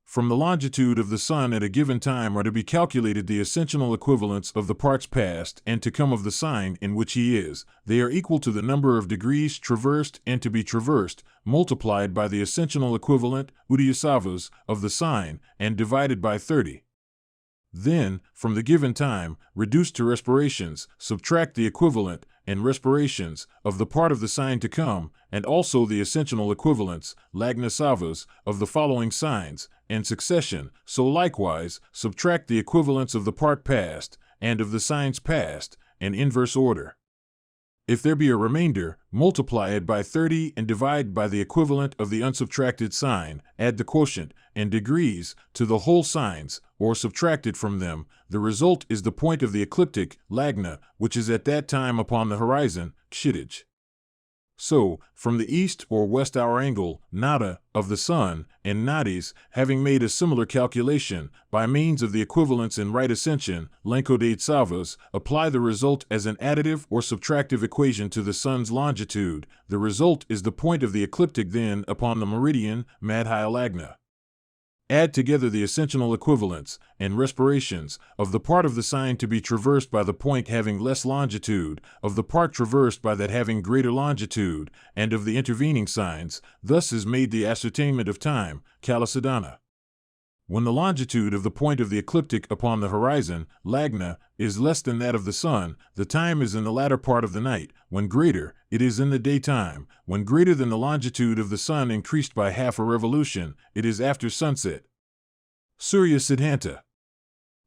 From the longitude of the sun at a given time are to be calculated the ascensional equivalents of the parts past and to come of the sign in which he is. They are equal to the number of degrees traversed and to be traversed, multiplied by the ascensional equivalent, Udayasavas, of the sign, and divided by 30. Then, from the given time, reduced to respirations, subtract the equivalent, and respirations, of the part of the sign to come, and also the ascensional equivalents, Lagna-savas, of the following signs, in succession. So likewise, subtract the equivalents of the part past, and of the signs past, in inverse order. If there be a remainder, multiply it by 30 and divide by the equivalent of the unsubtracted sign, add the quotient, in degrees, to the whole signs, or subtract it from them. The result is the point of the ecliptic, Lagna, which is at that time upon the horizon, Kshitij. So, from the east or west hour angle, nada, of the sun, and nadis, having made a similar calculation, by means of the equivalents in right ascension, Lenkodate-savas, apply the result as an additive or subtractive equation to the sun's longitude. The result is the point of the ecliptic then upon the meridian, Madhyalagna. Add together the ascensional equivalents, and respirations, of the part of the sign to be traversed by the point having less longitude, of the part traversed by that having greater longitude, and of the intervening signs. Thus is made the ascertainment of time, Kalasadana. When the longitude of the point of the ecliptic upon the horizon, Lagna, is less than that of the sun, the time is in the latter part of the night. When greater, it is in the daytime. When greater than the longitude of the sun increased by half a revolution, it is after sunset. Surya Siddhanta.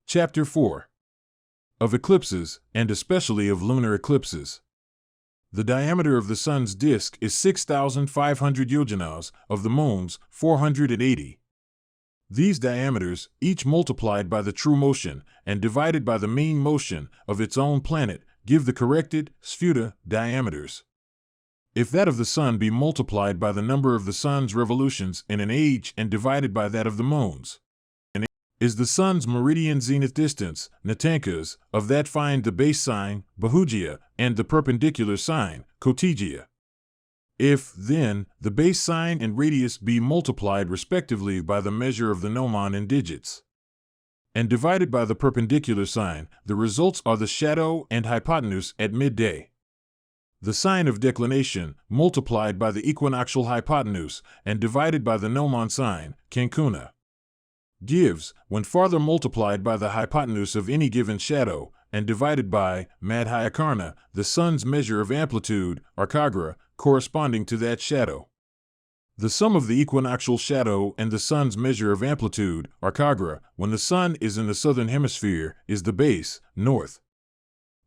Chapter 4. Of Eclipses, and especially of lunar eclipses. The diameter of the sun's disk is 6,500 yojanas, of the moon's 480. These diameters, each multiplied by the true motion, and divided by the mean motion, of its own planet, give the corrected, sphuta, diameters. If that of the sun be multiplied by the number of the sun's revolutions in an age and divided by that of the moon's, is the sun's meridian zenith distance, Natankas, of that find the base sign, Bahujya, and the perpendicular sign, Kotijya. If, then, the base sign and radius be multiplied respectively by the measure of the gnomon in digits, and divided by the perpendicular sign, the results are the shadow and hypotenuse at midday. The sine of declination, multiplied by the equinoctial hypotenuse and divided by the gnomon sine, cancuna, gives, when farther multiplied by the hypotenuse of any given shadow, and divided by Madhyakarna, the sun's measure of amplitude, arcagra, corresponding to that shadow. The sum of the equinoctial shadow and the sun's measure of amplitude, arcagra, when the sun is in the southern hemisphere, is the base, north.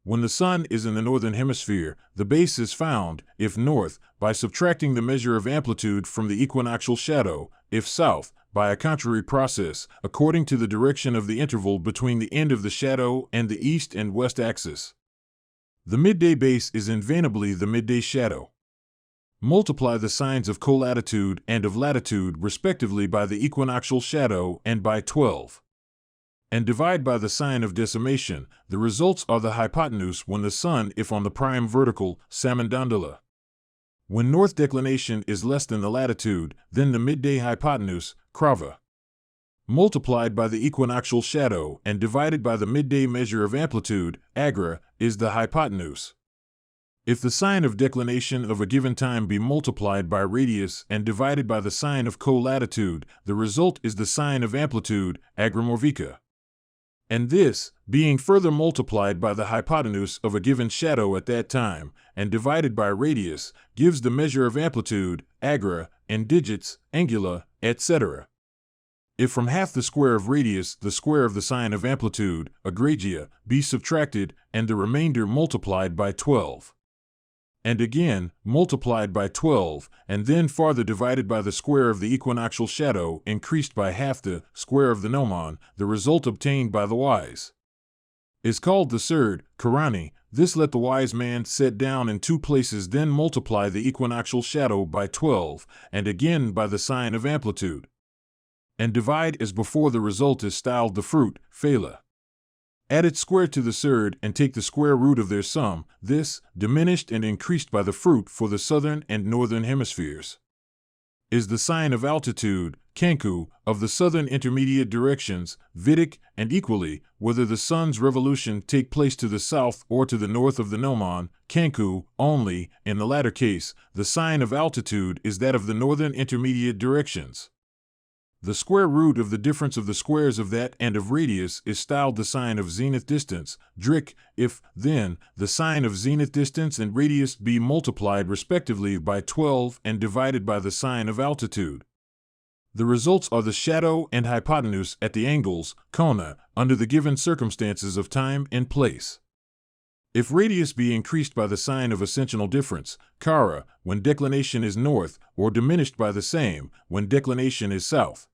When the sun is in the northern hemisphere, the base is found, if north, by subtracting the measure of amplitude from the equinoctial shadow, if south, by a contrary process, according to the direction of the interval between the end of the shadow and the east and west axis. The midday base is invariably the midday shadow. Multiply the sines of colatitude and of latitude respectively by the equinoctial shadow and by 12. And divide by the sine of decimation. The results are the hypotenuse when the sun if on the prime vertical, samandandala. When north declination is less than the latitude, then the midday hypotenuse, krava, multiplied by the equinoctial shadow and divided by the midday measure of amplitude, agra, is the hypotenuse. If the sine of declination of a given time be multiplied by radius and divided by the sine of colatitude, the result is the sine of amplitude, agramorvica. And this, being further multiplied by the hypotenuse of a given shadow at that time, and divided by radius, gives the measure of amplitude, agra, and digits, angula, etc. If from half the square of radius the square of the sine of amplitude, agragia, be subtracted, and the remainder multiplied by 12. And again, multiplied by 12, and then farther divided by the square of the equinoctial shadow increased by half the square of the gnomon, the result obtained by the wise is called the surd, karani. This let the wise man set down in two places, then multiply the equinoctial shadow by 12, and again by the sine of amplitude, and divide as before. The result is styled the fruit, phala. Add its square to the surd and take the square root of their sum, this, diminished and increased by the fruit for the southern and northern hemispheres, is the sine of altitude, kanku, of the southern intermediate directions, vidic, and equally, whether the sun's revolution take place to the south or to the north of the gnomon, kanku, only, in the latter case, the sine of altitude is that of the northern intermediate directions. The square root of the difference of the squares of that and of radius is styled the sine of zenith distance, drik, if, then, the sine of zenith distance and radius be multiplied respectively by 12 and divided by the sine of altitude. The results are the shadow and hypotenuse at the angles, kona, under the given circumstances of time and place. If radius be increased by the sine of ascensional difference, kara, when declination is north, or diminished by the same, when declination is south,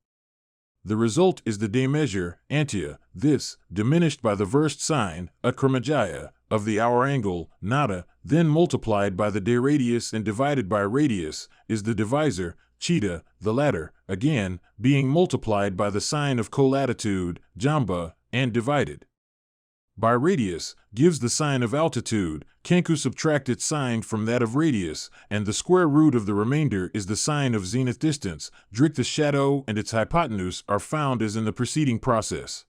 the result is the day measure, antia, this, diminished by the versed sine, akramajaya, of the hour angle, nada, then multiplied by the day radius and divided by radius, is the divisor, chita, the latter, again, being multiplied by the sine of colatitude, jamba, and divided by radius, gives the sine of altitude, kanku. Subtract its sine from that of radius, and the square root of the remainder is the sine of zenith distance, drik. The shadow and its hypotenuse are found as in the preceding process.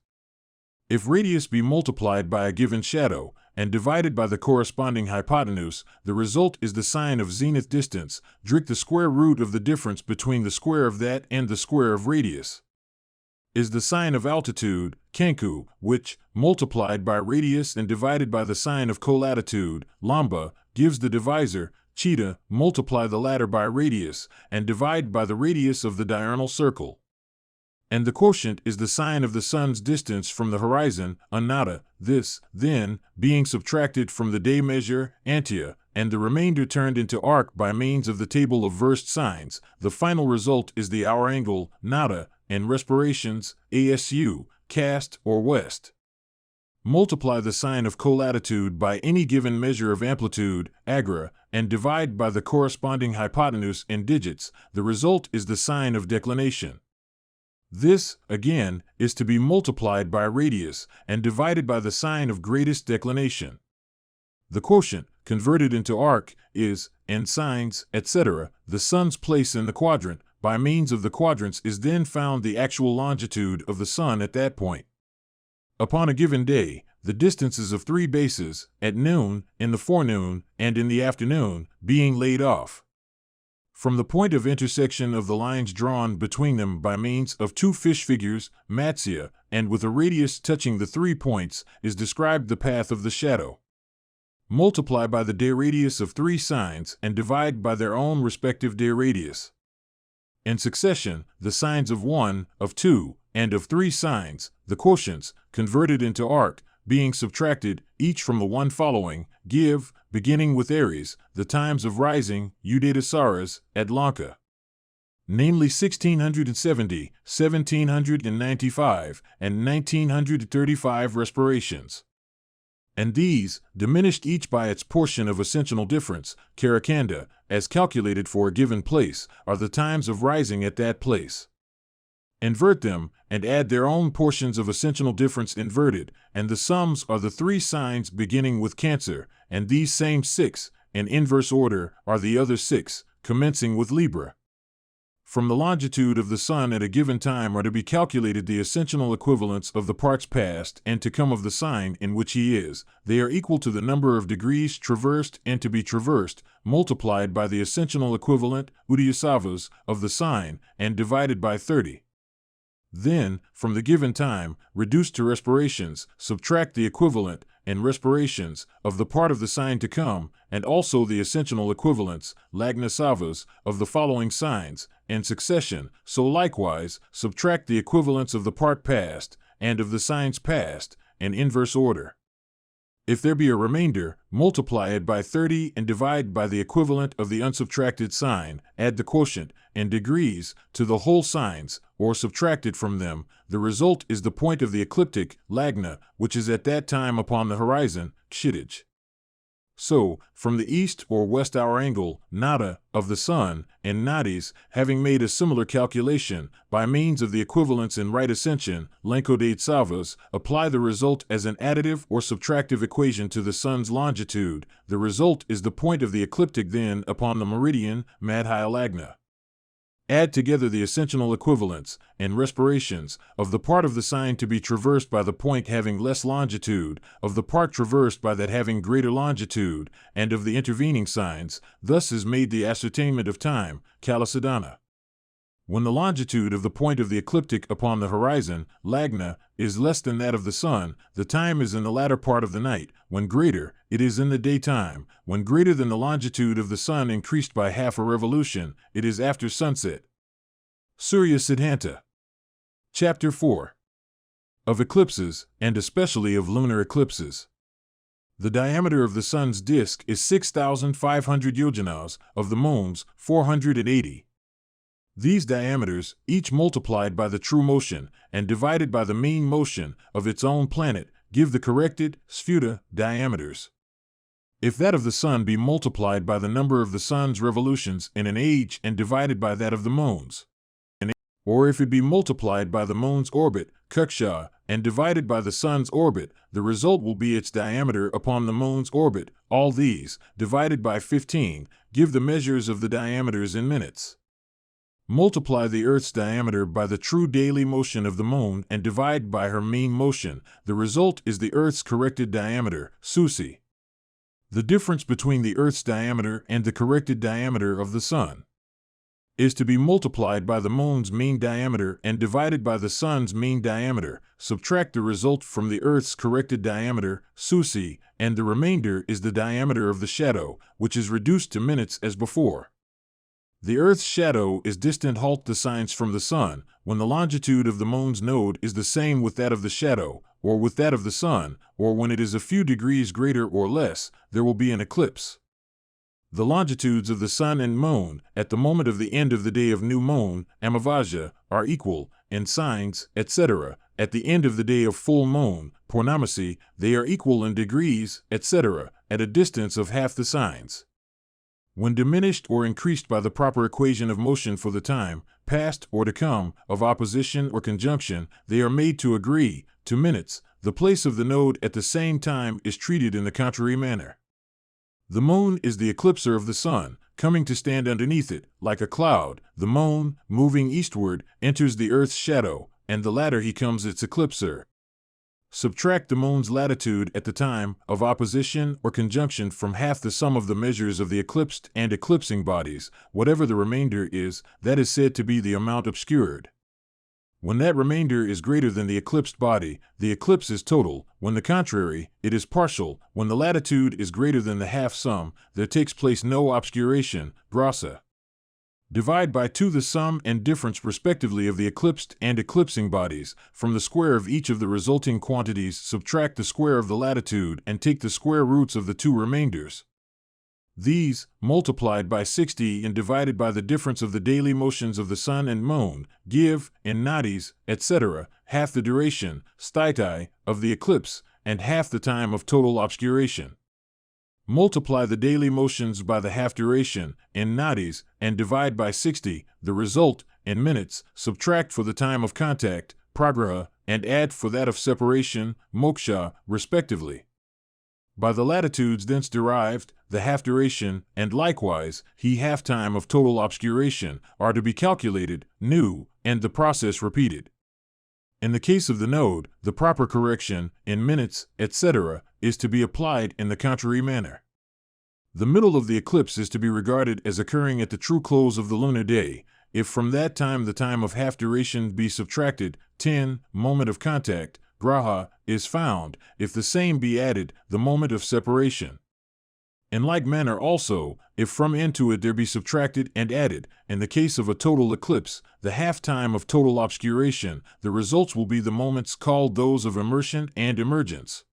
If radius be multiplied by a given shadow, and divided by the corresponding hypotenuse, the result is the sine of zenith distance, drik. The square root of the difference between the square of that and the square of radius is the sine of altitude, kanku, which, multiplied by radius and divided by the sine of colatitude, lamba, gives the divisor, chita. Multiply the latter by radius, and divide by the radius of the diurnal circle. And the quotient is the sine of the sun's distance from the horizon, annata, this, then, being subtracted from the day measure, antia, and the remainder turned into arc by means of the table of versed sines. The final result is the hour angle, nada, and respirations, asu, cast or west. Multiply the sine of colatitude by any given measure of amplitude, agra, and divide by the corresponding hypotenuse in digits. The result is the sine of declination. This, again, is to be multiplied by radius and divided by the sine of greatest declination. The quotient, converted into arc, is, and sines, etc., the sun's place in the quadrant. By means of the quadrants is then found the actual longitude of the sun at that point. Upon a given day, the distances of 3 bases, at noon, in the forenoon, and in the afternoon, being laid off. From the point of intersection of the lines drawn between them by means of 2 fish figures, Matsya, and with a radius touching the 3 points, is described the path of the shadow. Multiply by the day radius of 3 signs and divide by their own respective day radius. In succession, the signs of 1, of 2, and of 3 signs, the quotients, converted into arc, being subtracted, each from the one following, give, beginning with Aries, the times of rising, Udadasaras, at Lanka, namely 1670, 1795, and 1935 respirations. And these, diminished each by its portion of ascensional difference, Karakanda, as calculated for a given place, are the times of rising at that place. Invert them, and add their own portions of ascensional difference inverted, and the sums are the 3 signs beginning with Cancer, and these same 6, in inverse order, are the other 6, commencing with Libra. From the longitude of the Sun at a given time are to be calculated the ascensional equivalents of the parts past and to come of the sign in which he is. They are equal to the number of degrees traversed and to be traversed, multiplied by the ascensional equivalent, Udayasavas, of the sign, and divided by 30. Then, from the given time, reduced to respirations, subtract the equivalent, in respirations, of the part of the sign to come, and also the ascensional equivalents, Lagna-savas, of the following signs, in succession, so likewise, subtract the equivalents of the part past, and of the signs past, in inverse order. If there be a remainder, multiply it by 30 and divide by the equivalent of the unsubtracted sign, add the quotient, in degrees, to the whole signs, or subtract it from them. The result is the point of the ecliptic, Lagna, which is at that time upon the horizon, Kshitij. So, from the east or west hour angle, Nada, of the Sun, and Nadis, having made a similar calculation, by means of the equivalents in right ascension, Lenkodate-savas, apply the result as an additive or subtractive equation to the Sun's longitude. The result is the point of the ecliptic then upon the meridian, Madhya Lagna. Add together the ascensional equivalents, and respirations, of the part of the sign to be traversed by the point having less longitude, of the part traversed by that having greater longitude, and of the intervening signs. Thus is made the ascertainment of time, Kalasadana. When the longitude of the point of the ecliptic upon the horizon, Lagna, is less than that of the Sun, the time is in the latter part of the night. When greater, it is in the daytime. When greater than the longitude of the Sun increased by half a revolution, it is after sunset. Surya Siddhanta. Chapter 4. Of Eclipses, and especially of lunar eclipses. The diameter of the Sun's disk is 6,500 yojanas, of the Moon's, 480. These diameters, each multiplied by the true motion, and divided by the mean motion, of its own planet, give the corrected, sphuta, diameters. If that of the Sun be multiplied by the number of the Sun's revolutions in an age and divided by that of the Moon's, or if it be multiplied by the Moon's orbit, Kuksha, and divided by the Sun's orbit, the result will be its diameter upon the Moon's orbit. All these, divided by 15, give the measures of the diameters in minutes. Multiply the Earth's diameter by the true daily motion of the Moon and divide by her mean motion. The result is the Earth's corrected diameter, Susi. The difference between the Earth's diameter and the corrected diameter of the Sun is to be multiplied by the Moon's mean diameter and divided by the Sun's mean diameter. Subtract the result from the Earth's corrected diameter, Susi, and the remainder is the diameter of the shadow, which is reduced to minutes as before. The Earth's shadow is distant halt the signs from the Sun, when the longitude of the Moon's node is the same with that of the shadow, or with that of the Sun, or when it is a few degrees greater or less, there will be an eclipse. The longitudes of the Sun and Moon, at the moment of the end of the day of new moon, Amavasya, are equal, in signs, etc. At the end of the day of full moon, Purnamasi, they are equal in degrees, etc., at a distance of half the signs. When diminished or increased by the proper equation of motion for the time, past or to come, of opposition or conjunction, they are made to agree, to minutes. The place of the node at the same time is treated in the contrary manner. The Moon is the eclipser of the Sun, coming to stand underneath it, like a cloud. The Moon, moving eastward, enters the Earth's shadow, and the latter he comes its eclipser. Subtract the moon's latitude at the time of opposition or conjunction from half the sum of the measures of the eclipsed and eclipsing bodies, whatever the remainder is, that is said to be the amount obscured. When that remainder is greater than the eclipsed body, the eclipse is total. When the contrary, it is partial. When the latitude is greater than the half sum, there takes place no obscuration, grassa. Divide by 2 the sum and difference respectively of the eclipsed and eclipsing bodies. From the square of each of the resulting quantities, subtract the square of the latitude and take the square roots of the 2 remainders. These, multiplied by 60 and divided by the difference of the daily motions of the sun and moon, give, in nadis, etc., half the duration, staitai, of the eclipse, and half the time of total obscuration. Multiply the daily motions by the half duration, in nadis, and divide by 60, the result, in minutes. Subtract for the time of contact, pragraha, and add for that of separation, moksha, respectively. By the latitudes thence derived, the half duration, and likewise, half time of total obscuration, are to be calculated, new, and the process repeated. In the case of the node, the proper correction, in minutes, etc., is to be applied in the contrary manner. The middle of the eclipse is to be regarded as occurring at the true close of the lunar day. If from that time the time of half duration be subtracted, 10, moment of contact, graha, is found. If the same be added, the moment of separation. In like manner also, if from into it there be subtracted and added, in the case of a total eclipse, the half time of total obscuration, the results will be the moments called those of immersion and emergence.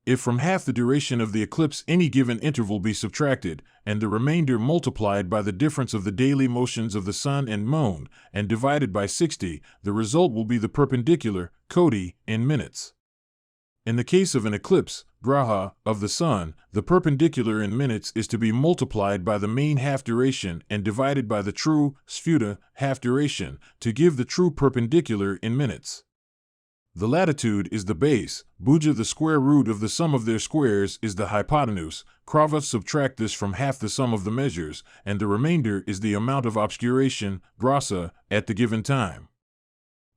If from half the duration of the eclipse any given interval be subtracted, and the remainder multiplied by the difference of the daily motions of the sun and moon, and divided by 60, the result will be the perpendicular, koti, in minutes. In the case of an eclipse, graha, of the sun, the perpendicular in minutes is to be multiplied by the mean half duration and divided by the true, sphuta, half duration, to give the true perpendicular in minutes. The latitude is the base, bhuja the square root of the sum of their squares is the hypotenuse, krava subtract this from half the sum of the measures, and the remainder is the amount of obscuration, grassa, at the given time.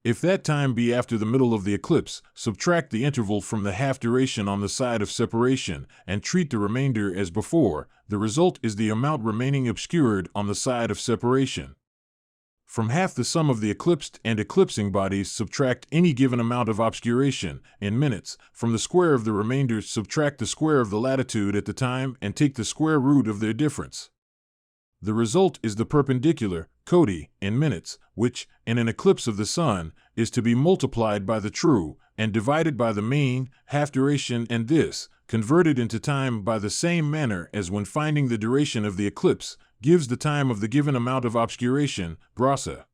If that time be after the middle of the eclipse, subtract the interval from the half duration on the side of separation, and treat the remainder as before. The result is the amount remaining obscured on the side of separation. From half the sum of the eclipsed and eclipsing bodies, subtract any given amount of obscuration, in minutes. From the square of the remainders, subtract the square of the latitude at the time and take the square root of their difference. The result is the perpendicular, koti, in minutes, which, in an eclipse of the sun, is to be multiplied by the true, and divided by the mean, half duration, and this, converted into time by the same manner as when finding the duration of the eclipse, gives the time of the given amount of obscuration, grassa.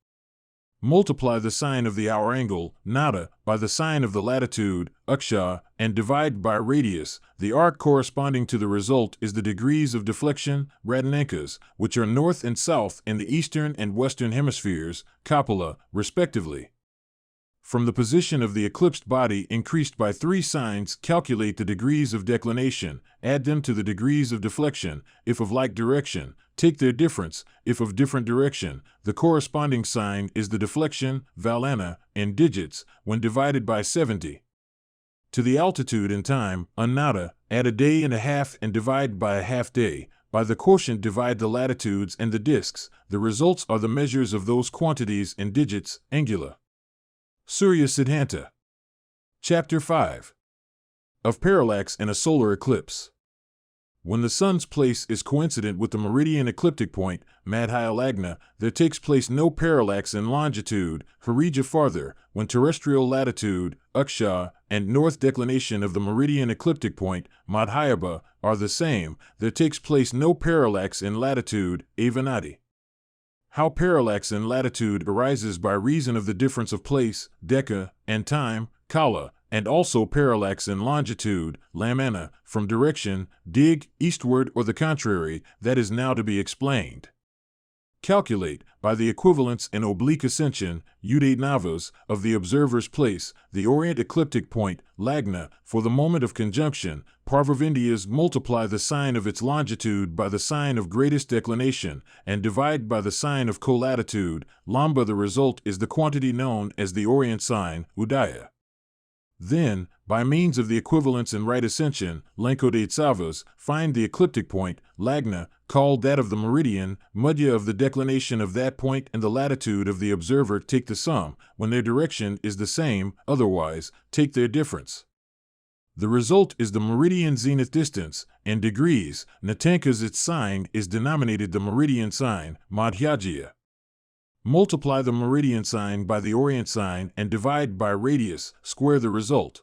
Multiply the sine of the hour angle, nada, by the sine of the latitude, aksha, and divide by radius. The arc corresponding to the result is the degrees of deflection, radhanankas, which are north and south in the eastern and western hemispheres, kapala, respectively. From the position of the eclipsed body increased by 3 sines, calculate the degrees of declination, add them to the degrees of deflection. If of like direction, take their difference. If of different direction, the corresponding sign is the deflection, valana, in digits, when divided by 70. To the altitude and time, annada, add a day and a half and divide by a half day. By the quotient divide the latitudes and the disks. The results are the measures of those quantities in digits, angula. Surya Siddhanta. Chapter 5. Of Parallax in a Solar Eclipse. When the sun's place is coincident with the meridian ecliptic point, Madhya Lagna, there takes place no parallax in longitude, Harija farther. When terrestrial latitude, Aksha, and north declination of the meridian ecliptic point, Madhyaba, are the same, there takes place no parallax in latitude, Avanadi. How parallax in latitude arises by reason of the difference of place, Deca, and time, Kala, and also parallax in longitude, Lamana, from direction, dig, eastward or the contrary, that is now to be explained. Calculate, by the equivalence in oblique ascension, Ude Navas, of the observer's place, the orient ecliptic point, Lagna, for the moment of conjunction, Parvavindiyas multiply the sine of its longitude by the sine of greatest declination, and divide by the sine of colatitude, Lamba. The result is the quantity known as the orient sign, Udaya. Then, by means of the equivalence and right ascension, Lenko find the ecliptic point, Lagna, called that of the meridian, Mudya of the declination of that point, and the latitude of the observer. Take the sum, when their direction is the same, otherwise, take their difference. The result is the meridian zenith distance, in degrees. Natanka's its sign is denominated the meridian sign, Madhyajya. Multiply the meridian sign by the orient sign and divide by radius, square the result.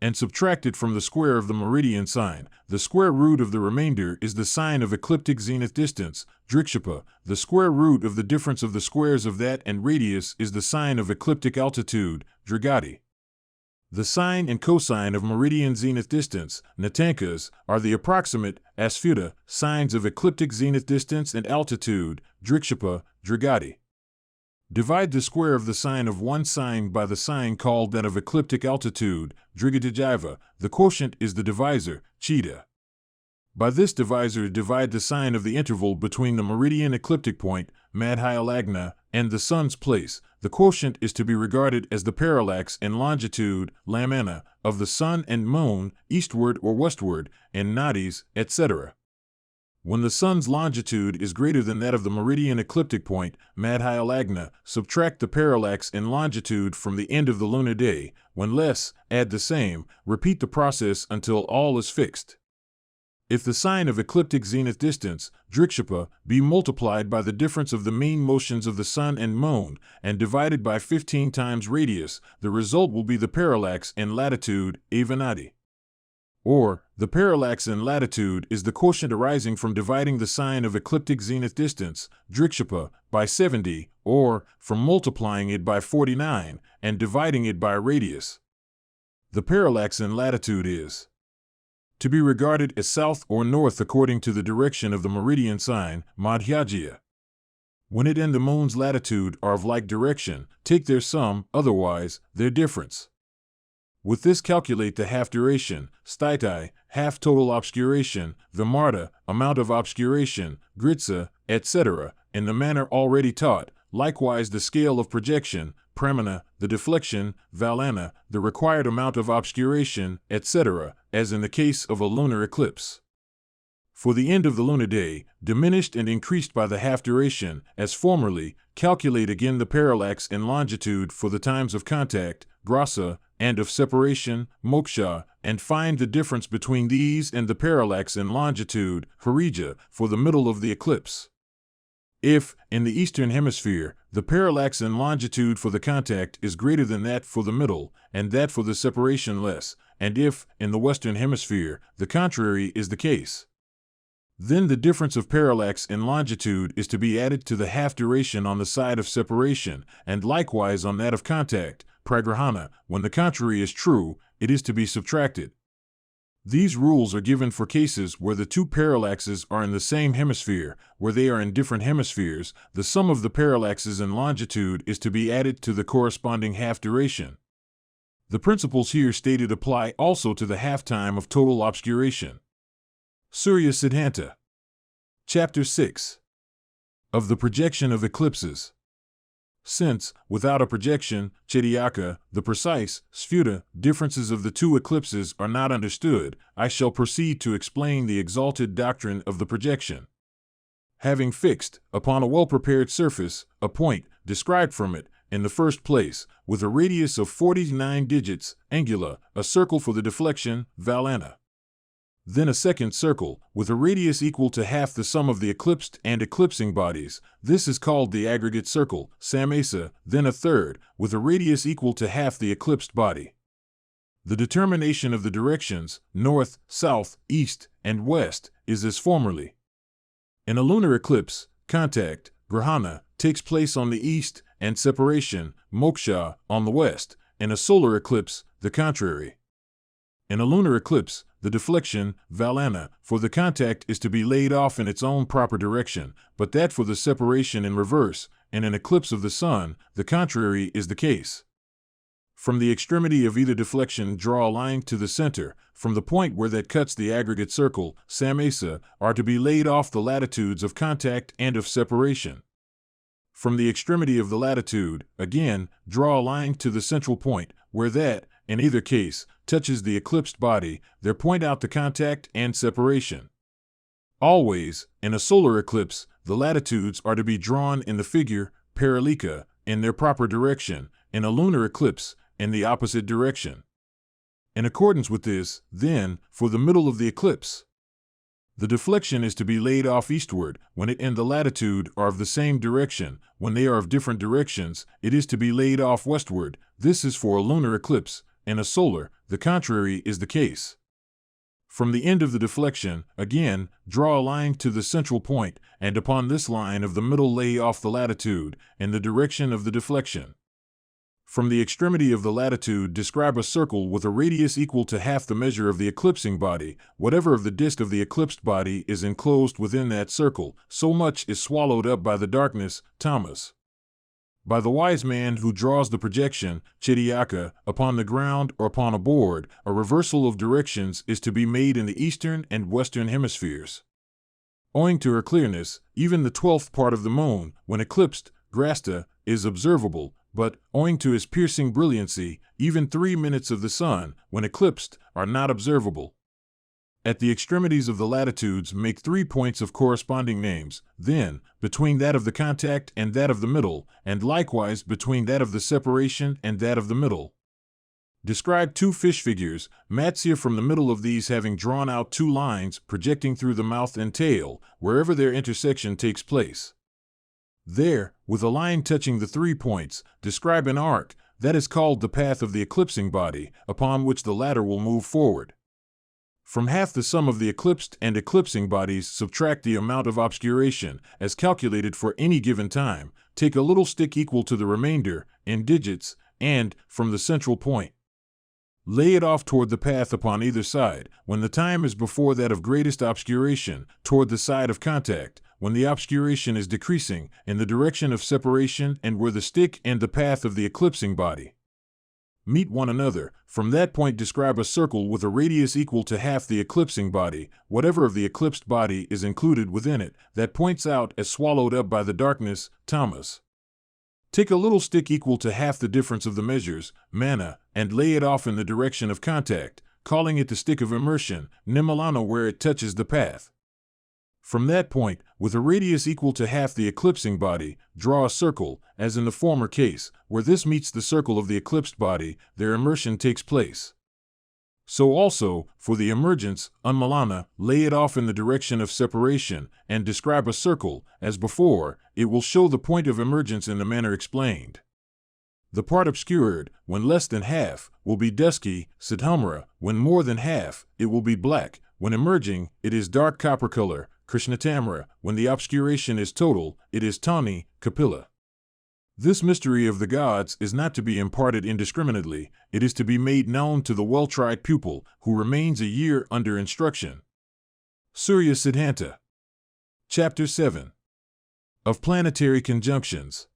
And subtract it from the square of the meridian sign. The square root of the remainder is the sign of ecliptic zenith distance, Drikshapa. The square root of the difference of the squares of that and radius is the sign of ecliptic altitude, Drigati. The sine and cosine of meridian zenith distance, Natankas, are the approximate, Asphuta, signs of ecliptic zenith distance and altitude, Drikshapa, Drigati. Divide the square of the sine of one sign by the sign called that of ecliptic altitude, Drigatijiva. The quotient is the divisor, Chita. By this divisor divide the sign of the interval between the meridian ecliptic point, Madhyalagna, and the sun's place. The quotient is to be regarded as the parallax in longitude, Lamana, of the sun and moon, eastward or westward, and nadis, etc. When the sun's longitude is greater than that of the meridian ecliptic point, Madhyalagna, subtract the parallax in longitude from the end of the lunar day. When less, add the same. Repeat the process until all is fixed. If the sign of ecliptic zenith distance, Drikshapa, be multiplied by the difference of the mean motions of the sun and moon, and divided by 15 times radius, the result will be the parallax in latitude, Avanadi. Or, the parallax in latitude is the quotient arising from dividing the sign of ecliptic zenith distance, Drikshapa, by 70, or from multiplying it by 49, and dividing it by radius. The parallax in latitude is to be regarded as south or north according to the direction of the meridian sign, Madhyajya. When it and the moon's latitude are of like direction, take their sum, otherwise, their difference. With this calculate the half duration, Stitai, half total obscuration, Vimarta, amount of obscuration, Gritsa, etc., in the manner already taught, likewise the scale of projection, Pramana, the deflection, Valana, the required amount of obscuration, etc., as in the case of a lunar eclipse. For the end of the lunar day, diminished and increased by the half duration, as formerly, calculate again the parallax in longitude for the times of contact, Grasa, and of separation, Moksha, and find the difference between these and the parallax in longitude, Harija, for the middle of the eclipse. If, in the eastern hemisphere, the parallax in longitude for the contact is greater than that for the middle, and that for the separation less, and if, in the western hemisphere, the contrary is the case, then the difference of parallax in longitude is to be added to the half duration on the side of separation, and likewise on that of contact, Pragrahana. When the contrary is true, it is to be subtracted. These rules are given for cases where the two parallaxes are in the same hemisphere. Where they are in different hemispheres, the sum of the parallaxes in longitude is to be added to the corresponding half duration. The principles here stated apply also to the half-time of total obscuration. Surya Siddhanta. Chapter 6. Of the projection of eclipses. Since, without a projection, Chediyaka, the precise, Sphuta, differences of the two eclipses are not understood, I shall proceed to explain the exalted doctrine of the projection. Having fixed, upon a well-prepared surface, a point, described from it, in the first place, with a radius of 49 digits, Angula, a circle for the deflection, Valana. Then a second circle, with a radius equal to half the sum of the eclipsed and eclipsing bodies. This is called the aggregate circle, Samasa. Then a third, with a radius equal to half the eclipsed body. The determination of the directions, north, south, east, and west, is as formerly. In a lunar eclipse, contact, Grahana, takes place on the east, and separation, Moksha, on the west. In a solar eclipse, the contrary. In a lunar eclipse, the deflection, Valana, for the contact is to be laid off in its own proper direction, but that for the separation in reverse. In an eclipse of the sun, the contrary is the case. From the extremity of either deflection draw a line to the center. From the point where that cuts the aggregate circle, Samasa, are to be laid off the latitudes of contact and of separation. From the extremity of the latitude, again, draw a line to the central point, where that, in either case, touches the eclipsed body, they point out the contact and separation. Always, in a solar eclipse, the latitudes are to be drawn in the figure, Parallax, in their proper direction, in a lunar eclipse, in the opposite direction. In accordance with this, then, for the middle of the eclipse, the deflection is to be laid off eastward when it and the latitude are of the same direction. When they are of different directions, it is to be laid off westward. This is for a lunar eclipse. In a solar, the contrary is the case. From the end of the deflection, again, draw a line to the central point, and upon this line of the middle lay off the latitude in the direction of the deflection. From the extremity of the latitude describe a circle with a radius equal to half the measure of the eclipsing body. Whatever of the disk of the eclipsed body is enclosed within that circle, so much is swallowed up by the darkness, Thomas. By the wise man who draws the projection, Chidiaka, upon the ground or upon a board, a reversal of directions is to be made in the eastern and western hemispheres. Owing to her clearness, even the 12th part of the moon, when eclipsed, Grasta, is observable, but, owing to his piercing brilliancy, even 3 minutes of the sun, when eclipsed, are not observable. At the extremities of the latitudes make 3 points of corresponding names, then, between that of the contact and that of the middle, and likewise between that of the separation and that of the middle. Describe 2 fish figures, Matsya from the middle of these having drawn out 2 lines projecting through the mouth and tail, wherever their intersection takes place. There, with a line touching the 3 points, describe an arc, that is called the path of the eclipsing body, upon which the latter will move forward. From half the sum of the eclipsed and eclipsing bodies subtract the amount of obscuration, as calculated for any given time, take a little stick equal to the remainder, in digits, and, from the central point, lay it off toward the path upon either side, when the time is before that of greatest obscuration, toward the side of contact, when the obscuration is decreasing, in the direction of separation and where the stick and the path of the eclipsing body meet one another. From that point describe a circle with a radius equal to half the eclipsing body, whatever of the eclipsed body is included within it, that points out as swallowed up by the darkness, Thomas. Take a little stick equal to half the difference of the measures, Mana, and lay it off in the direction of contact, calling it the stick of immersion, Nimalana, where it touches the path. From that point, with a radius equal to half the eclipsing body, draw a circle, as in the former case, where this meets the circle of the eclipsed body, their immersion takes place. So also, for the emergence, Unmalana, lay it off in the direction of separation, and describe a circle, as before, it will show the point of emergence in the manner explained. The part obscured, when less than half, will be dusky, Siddhamra, when more than half, it will be black, when emerging, it is dark copper color, Krishnatamra, when the obscuration is total, it is Tawny, Kapila. This mystery of the gods is not to be imparted indiscriminately, it is to be made known to the well-tried pupil, who remains a year under instruction. Surya Siddhanta. Chapter 7. Of Planetary Conjunctions.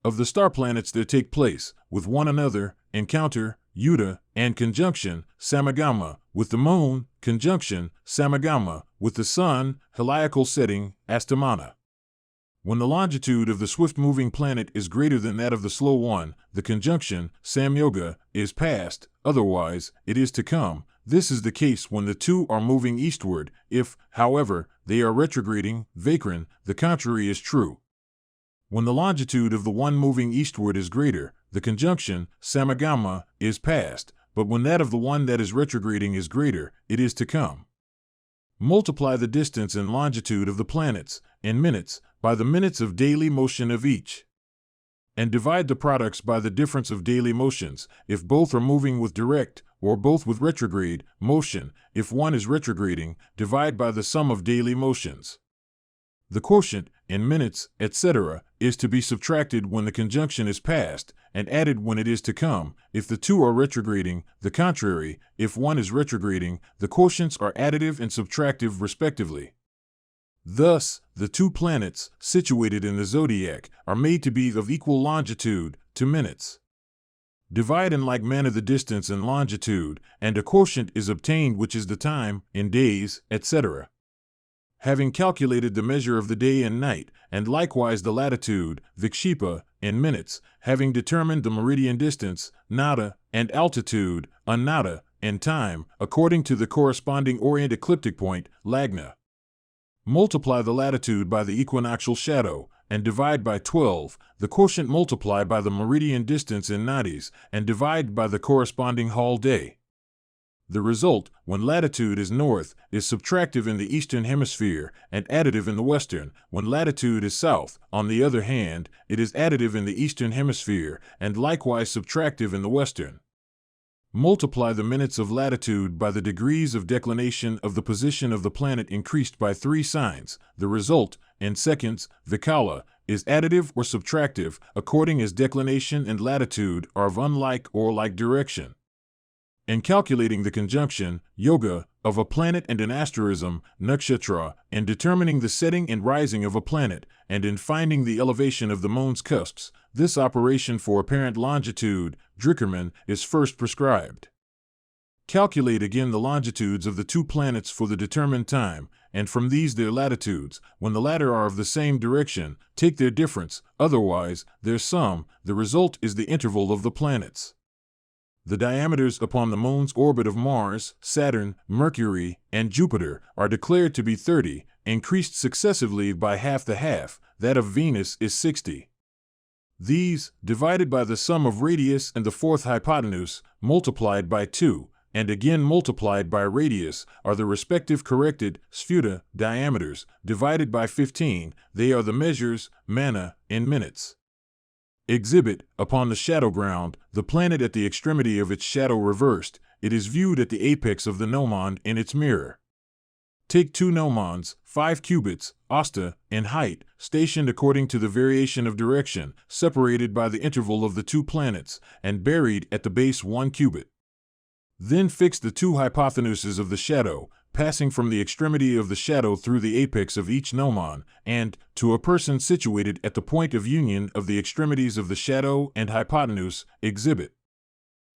Of the star planets that take place, with one another, encounter, Yuddha, and conjunction, Samagama, with the moon, conjunction, Samagama, with the sun, heliacal setting, Astamana. When the longitude of the swift-moving planet is greater than that of the slow one, the conjunction, Samyoga, is past, otherwise, it is to come. This is the case when the two are moving eastward. If, however, they are retrograding, Vakran, the contrary is true. When the longitude of the one moving eastward is greater, the conjunction, Samagama, is past, but when that of the one that is retrograding is greater, it is to come. Multiply the distance and longitude of the planets, in minutes, by the minutes of daily motion of each, and divide the products by the difference of daily motions, if both are moving with direct, or both with retrograde, motion. If one is retrograding, divide by the sum of daily motions. The quotient, in minutes, etc., is to be subtracted when the conjunction is past, and added when it is to come. If the two are retrograding, the contrary. If one is retrograding, the quotients are additive and subtractive respectively. Thus, the two planets, situated in the zodiac, are made to be of equal longitude, to minutes. Divide in like manner the distance and longitude, and a quotient is obtained which is the time, in days, etc. Having calculated the measure of the day and night, and likewise the latitude, Vikshipa, in minutes, having determined the meridian distance, nada, and altitude, nada, in time, according to the corresponding orient ecliptic point, lagna. Multiply the latitude by the equinoctial shadow, and divide by 12, the quotient multiply by the meridian distance in nadis, and divide by the corresponding Hall day. The result, when latitude is north, is subtractive in the eastern hemisphere and additive in the western. When latitude is south, on the other hand, it is additive in the eastern hemisphere and likewise subtractive in the western. Multiply the minutes of latitude by the degrees of declination of the position of the planet increased by 3 signs. The result, in seconds, Vikala, is additive or subtractive according as declination and latitude are of unlike or like direction. In calculating the conjunction, yoga, of a planet and an asterism, nakshatra, in determining the setting and rising of a planet, and in finding the elevation of the moon's cusps, this operation for apparent longitude, Dickerman, is first prescribed. Calculate again the longitudes of the 2 planets for the determined time, and from these their latitudes. When the latter are of the same direction, take their difference, otherwise, their sum. The result is the interval of the planets. The diameters upon the moon's orbit of Mars, Saturn, Mercury, and Jupiter are declared to be 30, increased successively by half the half. That of Venus is 60. These, divided by the sum of radius and the 4th hypotenuse, multiplied by 2, and again multiplied by radius, are the respective corrected sphuta diameters, divided by 15. They are the measures, mana, in minutes. Exhibit, upon the shadow ground, the planet at the extremity of its shadow reversed. It is viewed at the apex of the gnomon in its mirror. Take 2 gnomons, 5 cubits, asta, in height, stationed according to the variation of direction, separated by the interval of the 2 planets, and buried at the base 1 cubit. Then fix the 2 hypothenuses of the shadow, passing from the extremity of the shadow through the apex of each gnomon, and, to a person situated at the point of union of the extremities of the shadow and hypotenuse, exhibit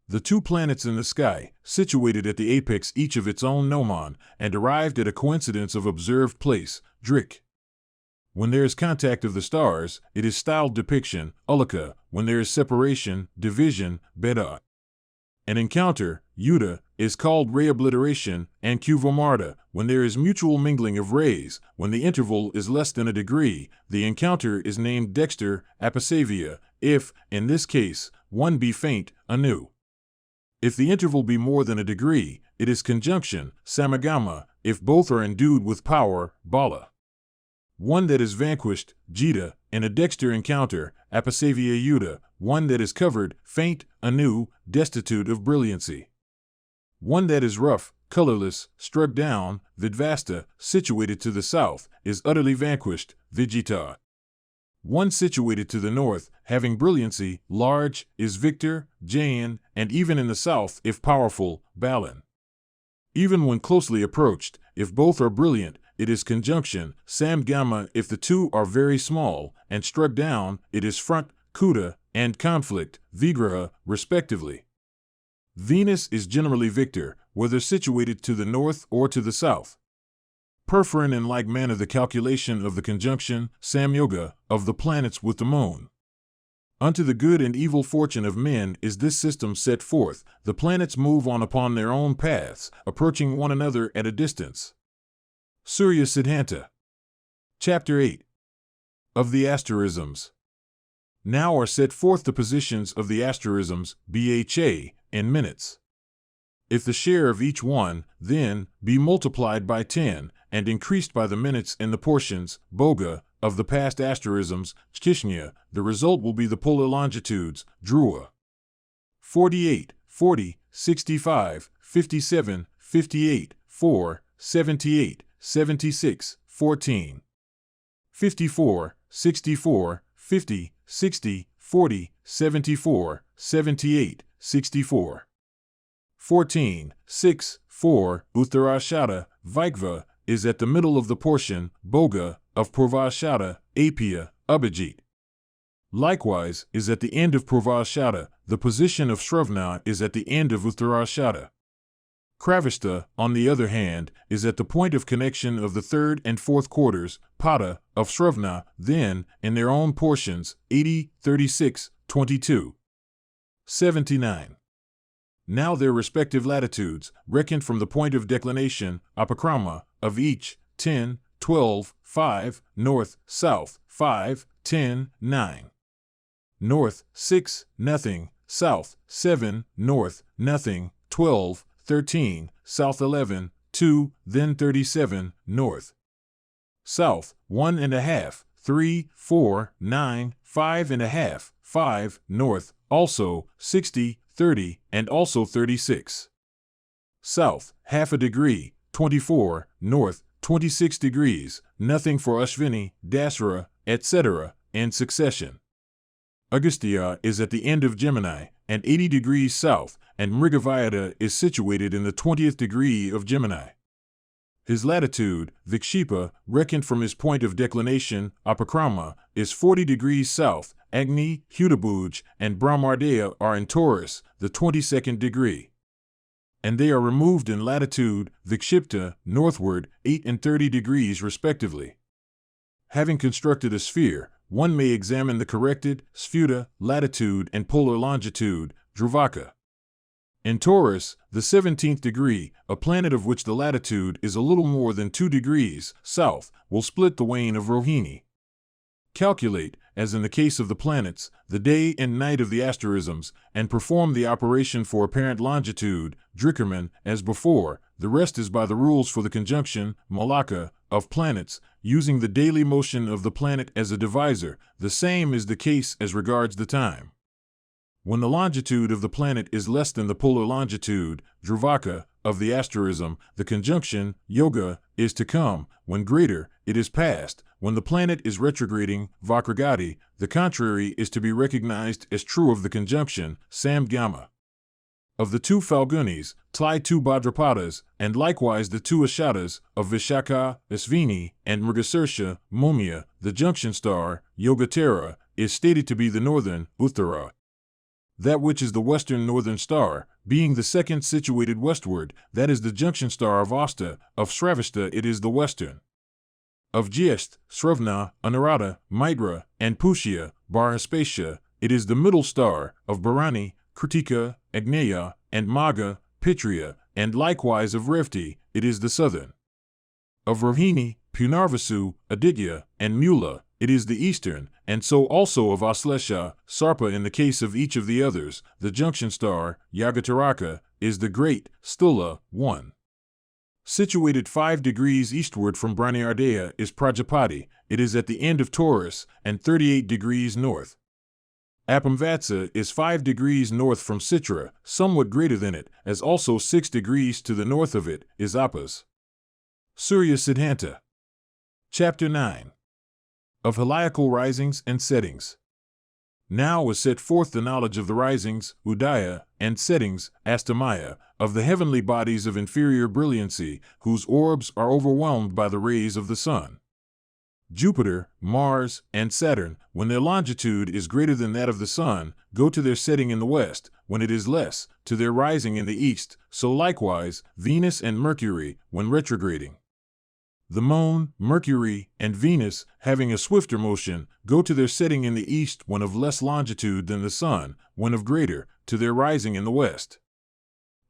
the 2 planets in the sky, situated at the apex each of its own gnomon, and arrived at a coincidence of observed place, Drick. When there is contact of the stars, it is styled depiction, Ulaka. When there is separation, division, Beda. An encounter, Yuta, is called ray obliteration, and Cuvomarda, when there is mutual mingling of rays. When the interval is less than a degree, the encounter is named dexter, apicavia, if, in this case, one be faint, anu. If the interval be more than a degree, it is conjunction, samagama, if both are endued with power, bala. One that is vanquished, jita, in a dexter encounter, apicavia yuta, one that is covered, faint, anu, destitute of brilliancy. One that is rough, colorless, struck down, vidvasta, situated to the south, is utterly vanquished, vijita. One situated to the north, having brilliancy, large, is victor, jayan, and even in the south, if powerful, balan. Even when closely approached, if both are brilliant, it is conjunction, samgama. If the 2 are very small, and struck down, it is front, kuta, and conflict, vigraha, respectively. Venus is generally victor, whether situated to the north or to the south. Perforin in like manner the calculation of the conjunction, samyoga, of the planets with the moon. Unto the good and evil fortune of men is this system set forth. The planets move on upon their own paths, approaching one another at a distance. Surya Siddhanta. Chapter 8. Of the asterisms. Now are set forth the positions of the asterisms, Bha, in minutes. If the share of each one, then, be multiplied by 10, and increased by the minutes in the portions, boga, of the past asterisms, Kishnya, the result will be the polar longitudes, Drua. 48, 40, 65, 57, 58, 4, 78, 76, 14. 54, 64, 50, 60, 40, 74, 78, 64. 14, 6, 4, Uttarashada, Vaikva, is at the middle of the portion, Boga, of Purvashada, Apia, Abhijit. Likewise, is at the end of Purvashada, the position of Shravana is at the end of Uttarashada. Kravista, on the other hand, is at the point of connection of the third and fourth quarters, Pada, of Sravna, then, in their own portions, 80, 36, 22, 79. Now their respective latitudes, reckoned from the point of declination, apakrama, of each, 10, 12, 5, north, south, 5, 10, 9. North, 6, nothing, south, 7, north, nothing, 12, 13, south 11, 2, then 37, north. South, 1.5, 3, 4, 9, 5.5, 5, north, also, 60, 30, and also 36. South, half a degree, 24, north, 26 degrees, nothing for Ashvini, Dasara, etc., in succession. Agastya is at the end of Gemini, and 80 degrees south, and Mrigavayada is situated in the 20th degree of Gemini. His latitude, Vikshipa, reckoned from his point of declination, apakrama, is 40 degrees south. Agni, Hudabuj, and Brahmardaya are in Taurus, the 22nd degree. And they are removed in latitude, Vikshipta, northward, 8 and 30 degrees respectively. Having constructed a sphere, one may examine the corrected, sphuta, latitude and polar longitude, Druvaka. In Taurus, the 17th degree, a planet of which the latitude is a little more than 2 degrees south, will split the wane of Rohini. Calculate, as in the case of the planets, the day and night of the asterisms, and perform the operation for apparent longitude, Drickerman, as before. The rest is by the rules for the conjunction, Malaka, of planets, using the daily motion of the planet as a divisor. The same is the case as regards the time. When the longitude of the planet is less than the polar longitude, Druvaka, of the asterism, the conjunction, Yoga, is to come. When greater, it is past. When the planet is retrograding, Vakragati, the contrary is to be recognized as true of the conjunction, Samgama. Of the 2 Falgunis, Tli 2 Bhadrapadas, and likewise the 2 Ashatas, of Vishaka, Asvini, and Mrigasersha, Mumia, the junction star, Yogatera, is stated to be the northern, Uttara. That which is the western northern star, being the second situated westward, that is the junction star of Asta, of Sravishta it is the western. Of Jyesht, Sravna, Anurata, Mitra, and Pushya, Barhaspatia, it is the middle star, of Bharani, Kritika, Agneya, and Magha, Pitria, and likewise of Revti, it is the southern. Of Rohini, Punarvasu, Aditya, and Mula, it is the eastern, and so also of Aslesha, Sarpa in the case of each of the others. The junction star, Yagataraka, is the great, Stula, 1. Situated 5 degrees eastward from Brahmardaya is Prajapati, it is at the end of Taurus, and 38 degrees north. Apamvatsa is 5 degrees north from Citra, somewhat greater than it, as also 6 degrees to the north of it is Apas. Surya Siddhanta. Chapter 9. Of Heliacal Risings and Settings. Now is set forth the knowledge of the risings, Udaya, and settings, Astamaya, of the heavenly bodies of inferior brilliancy, whose orbs are overwhelmed by the rays of the sun. Jupiter, Mars, and Saturn, when their longitude is greater than that of the sun, go to their setting in the west, when it is less, to their rising in the east, so likewise Venus and Mercury, when retrograding. The Moon, Mercury, and Venus, having a swifter motion, go to their setting in the east when of less longitude than the sun, when of greater, to their rising in the west.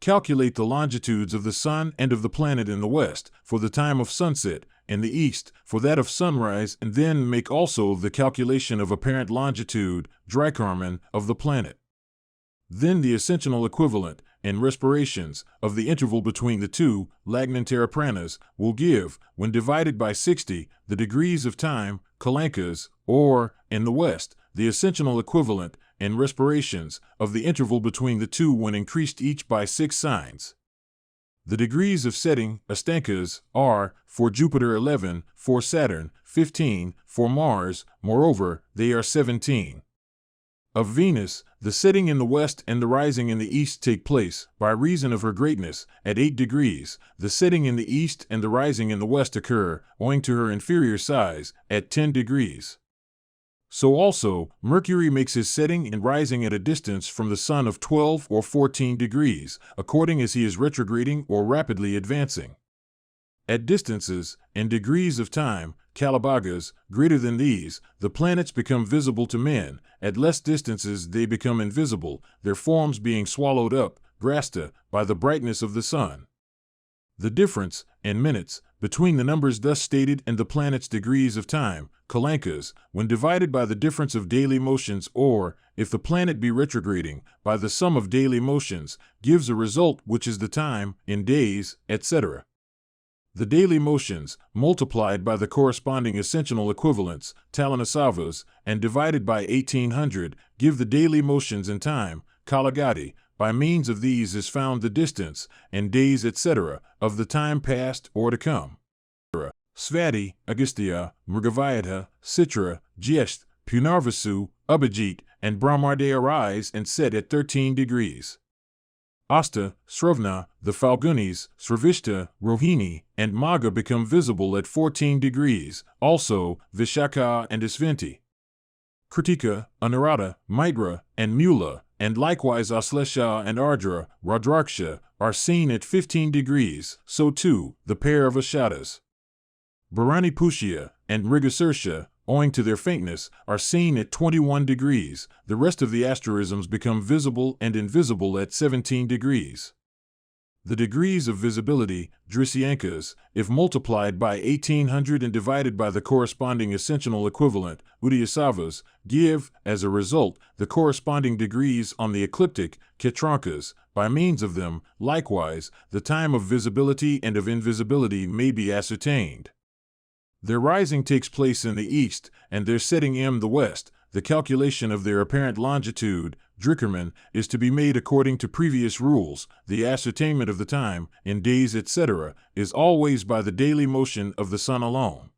Calculate the longitudes of the sun and of the planet in the west, for the time of sunset, in the east, for that of sunrise, and then make also the calculation of apparent longitude, Drykarman, of the planet. Then the ascensional equivalent, in respirations, of the interval between the two, Lagnantarapranas, will give, when divided by 60, the degrees of time, Kalankas, or, in the west, the ascensional equivalent, in respirations, of the interval between the two when increased each by 6 signs. The degrees of setting, Astankas, are, for Jupiter 11, for Saturn, 15, for Mars, moreover, they are 17. Of Venus, the setting in the west and the rising in the east take place, by reason of her greatness, at 8 degrees. The setting in the east and the rising in the west occur, owing to her inferior size, at 10 degrees. So also, Mercury makes his setting and rising at a distance from the Sun of 12 or 14 degrees, according as he is retrograding or rapidly advancing. At distances and degrees of time, Calibagas, greater than these, the planets become visible to men. At less distances they become invisible, their forms being swallowed up, grasta, by the brightness of the sun. The difference, in minutes, between the numbers thus stated and the planet's degrees of time, kalankas, when divided by the difference of daily motions or, if the planet be retrograding, by the sum of daily motions, gives a result which is the time, in days, etc. The daily motions, multiplied by the corresponding ascensional equivalents, talanasavas, and divided by 1800, give the daily motions in time, kalagati. By means of these is found the distance, and days, etc., of the time past or to come. Svati, Agastya, Mrgavayata, Citra, Jyesht, Punarvasu, Abhijit, and Brahmardeya rise and set at 13 degrees. Asta, Sravna, the Falgunis, Sravishta, Rohini, and Magha become visible at 14 degrees, also Vishakha and Asvinti. Kritika, Anurata, Maitra, and Mula, and likewise Aslesha and Ardra, Rudraksha, are seen at 15 degrees, so too, the pair of Ashatas. Bharani Pushya and Mrigasersha, owing to their faintness, are seen at 21 degrees. The rest of the asterisms become visible and invisible at 17 degrees. The degrees of visibility, Drisyankas, if multiplied by 1800 and divided by the corresponding ascensional equivalent, Uddiyasavas, give, as a result, the corresponding degrees on the ecliptic, Ketrankas. By means of them, likewise, the time of visibility and of invisibility may be ascertained. Their rising takes place in the east, and their setting in the west. The calculation of their apparent longitude, Drickerman, is to be made according to previous rules. The ascertainment of the time, in days, etc., is always by the daily motion of the sun alone.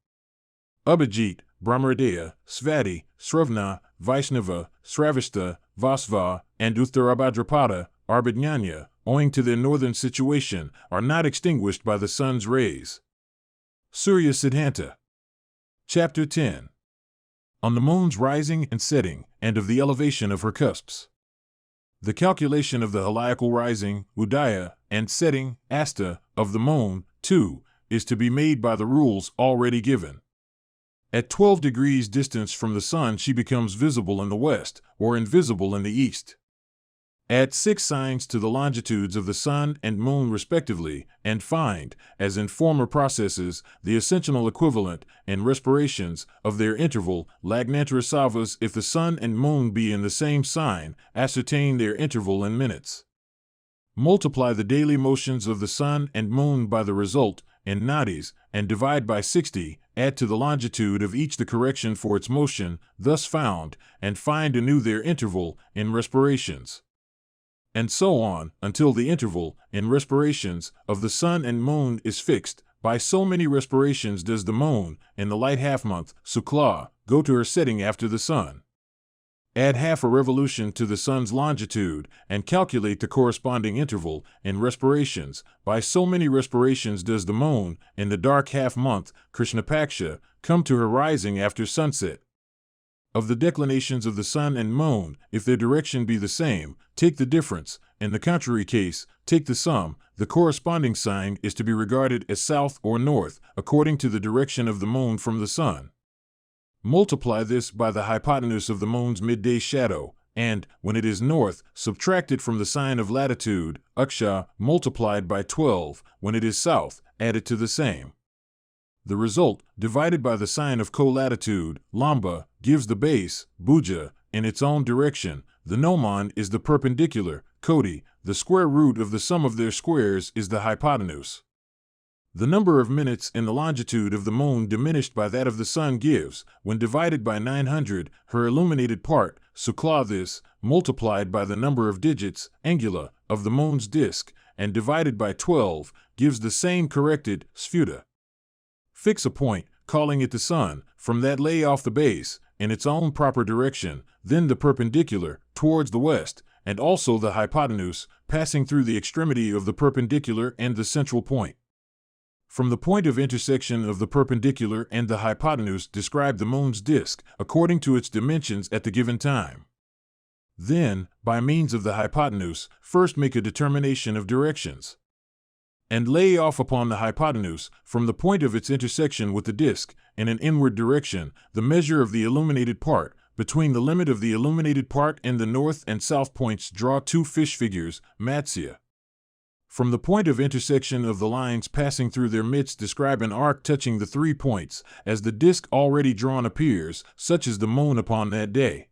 Abhijit, Brahmardeya, Svati, Sravna, Vaishnava, Sravishta, Vasva, and Uttarabhadrapada, Arbajnana, owing to their northern situation, are not extinguished by the sun's rays. Surya Siddhanta. Chapter 10. On the moon's rising and setting, and of the elevation of her cusps. The calculation of the heliacal rising, Udaya, and setting, Asta, of the moon, too, is to be made by the rules already given. At 12 degrees distance from the sun she becomes visible in the west, or invisible in the east. Add 6 signs to the longitudes of the sun and moon respectively, and find, as in former processes, the ascensional equivalent, and respirations, of their interval, Lagnantarasavas. If the sun and moon be in the same sign, ascertain their interval in minutes. Multiply the daily motions of the sun and moon by the result, in nadis, and divide by 60, add to the longitude of each the correction for its motion, thus found, and find anew their interval, in respirations. And so on, until the interval, in respirations, of the sun and moon is fixed. By so many respirations does the moon, in the light half-month, Sukla, go to her setting after the sun. Add half a revolution to the sun's longitude, and calculate the corresponding interval, in respirations. By so many respirations does the moon, in the dark half-month, Krishnapaksha, come to her rising after sunset. Of the declinations of the sun and moon, if their direction be the same, take the difference. In the contrary case, take the sum. The corresponding sign is to be regarded as south or north, according to the direction of the moon from the sun. Multiply this by the hypotenuse of the moon's midday shadow, and, when it is north, subtract it from the sign of latitude, Uksha, multiplied by 12. When it is south, add it to the same. The result, divided by the sign of colatitude, Lamba, gives the base, Bhuja, in its own direction. The gnomon is the perpendicular, Koti. The square root of the sum of their squares is the hypotenuse. The number of minutes in the longitude of the moon diminished by that of the sun gives, when divided by 900, her illuminated part, Sukla. This, multiplied by the number of digits, Angula, of the moon's disk, and divided by 12, gives the same corrected, Sphuta. Fix a point, calling it the sun, from that lay off the base, in its own proper direction, then the perpendicular, towards the west, and also the hypotenuse, passing through the extremity of the perpendicular and the central point. From the point of intersection of the perpendicular and the hypotenuse, describe the moon's disk according to its dimensions at the given time. Then, by means of the hypotenuse, first make a determination of directions, and lay off upon the hypotenuse, from the point of its intersection with the disk, in an inward direction, the measure of the illuminated part. Between the limit of the illuminated part and the north and south points, draw two fish figures, matsya. From the point of intersection of the lines passing through their midst, describe an arc touching the 3 points, as the disk already drawn appears, such as the moon upon that day.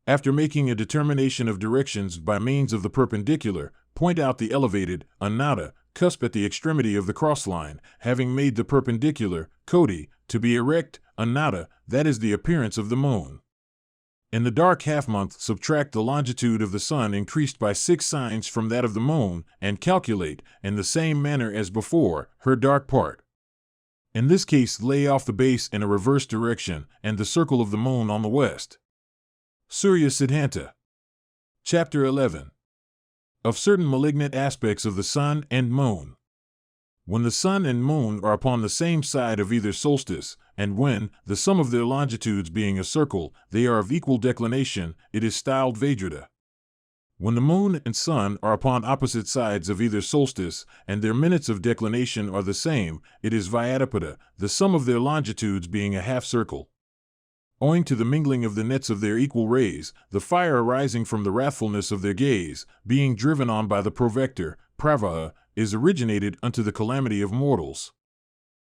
After making a determination of directions by means of the perpendicular, point out the elevated, anada, cusp at the extremity of the crossline, having made the perpendicular, koti, to be erect, anada, that is the appearance of the moon. In the dark half-month, subtract the longitude of the sun increased by 6 signs from that of the moon, and calculate, in the same manner as before, her dark part. In this case, lay off the base in a reverse direction, and the circle of the moon on the west. Surya Siddhanta. Chapter 11. Of certain malignant aspects of the sun and moon. When the sun and moon are upon the same side of either solstice, and when, the sum of their longitudes being a circle, they are of equal declination, it is styled Vajrata. When the moon and sun are upon opposite sides of either solstice, and their minutes of declination are the same, it is Vyadapada, the sum of their longitudes being a half circle. Owing to the mingling of the nets of their equal rays, the fire arising from the wrathfulness of their gaze, being driven on by the provector, pravaha, is originated unto the calamity of mortals.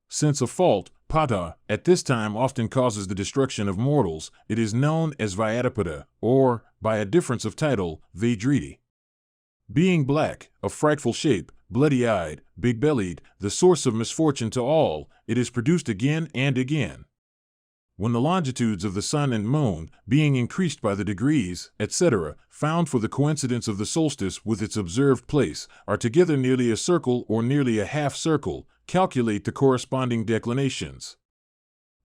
Since a fault, pata, at this time often causes the destruction of mortals, it is known as Vyadapada, or, by a difference of title, Vajriti. Being black, of frightful shape, bloody-eyed, big-bellied, the source of misfortune to all, it is produced again and again. When the longitudes of the sun and moon, being increased by the degrees, etc., found for the coincidence of the solstice with its observed place, are together nearly a circle or nearly a half circle, calculate the corresponding declinations.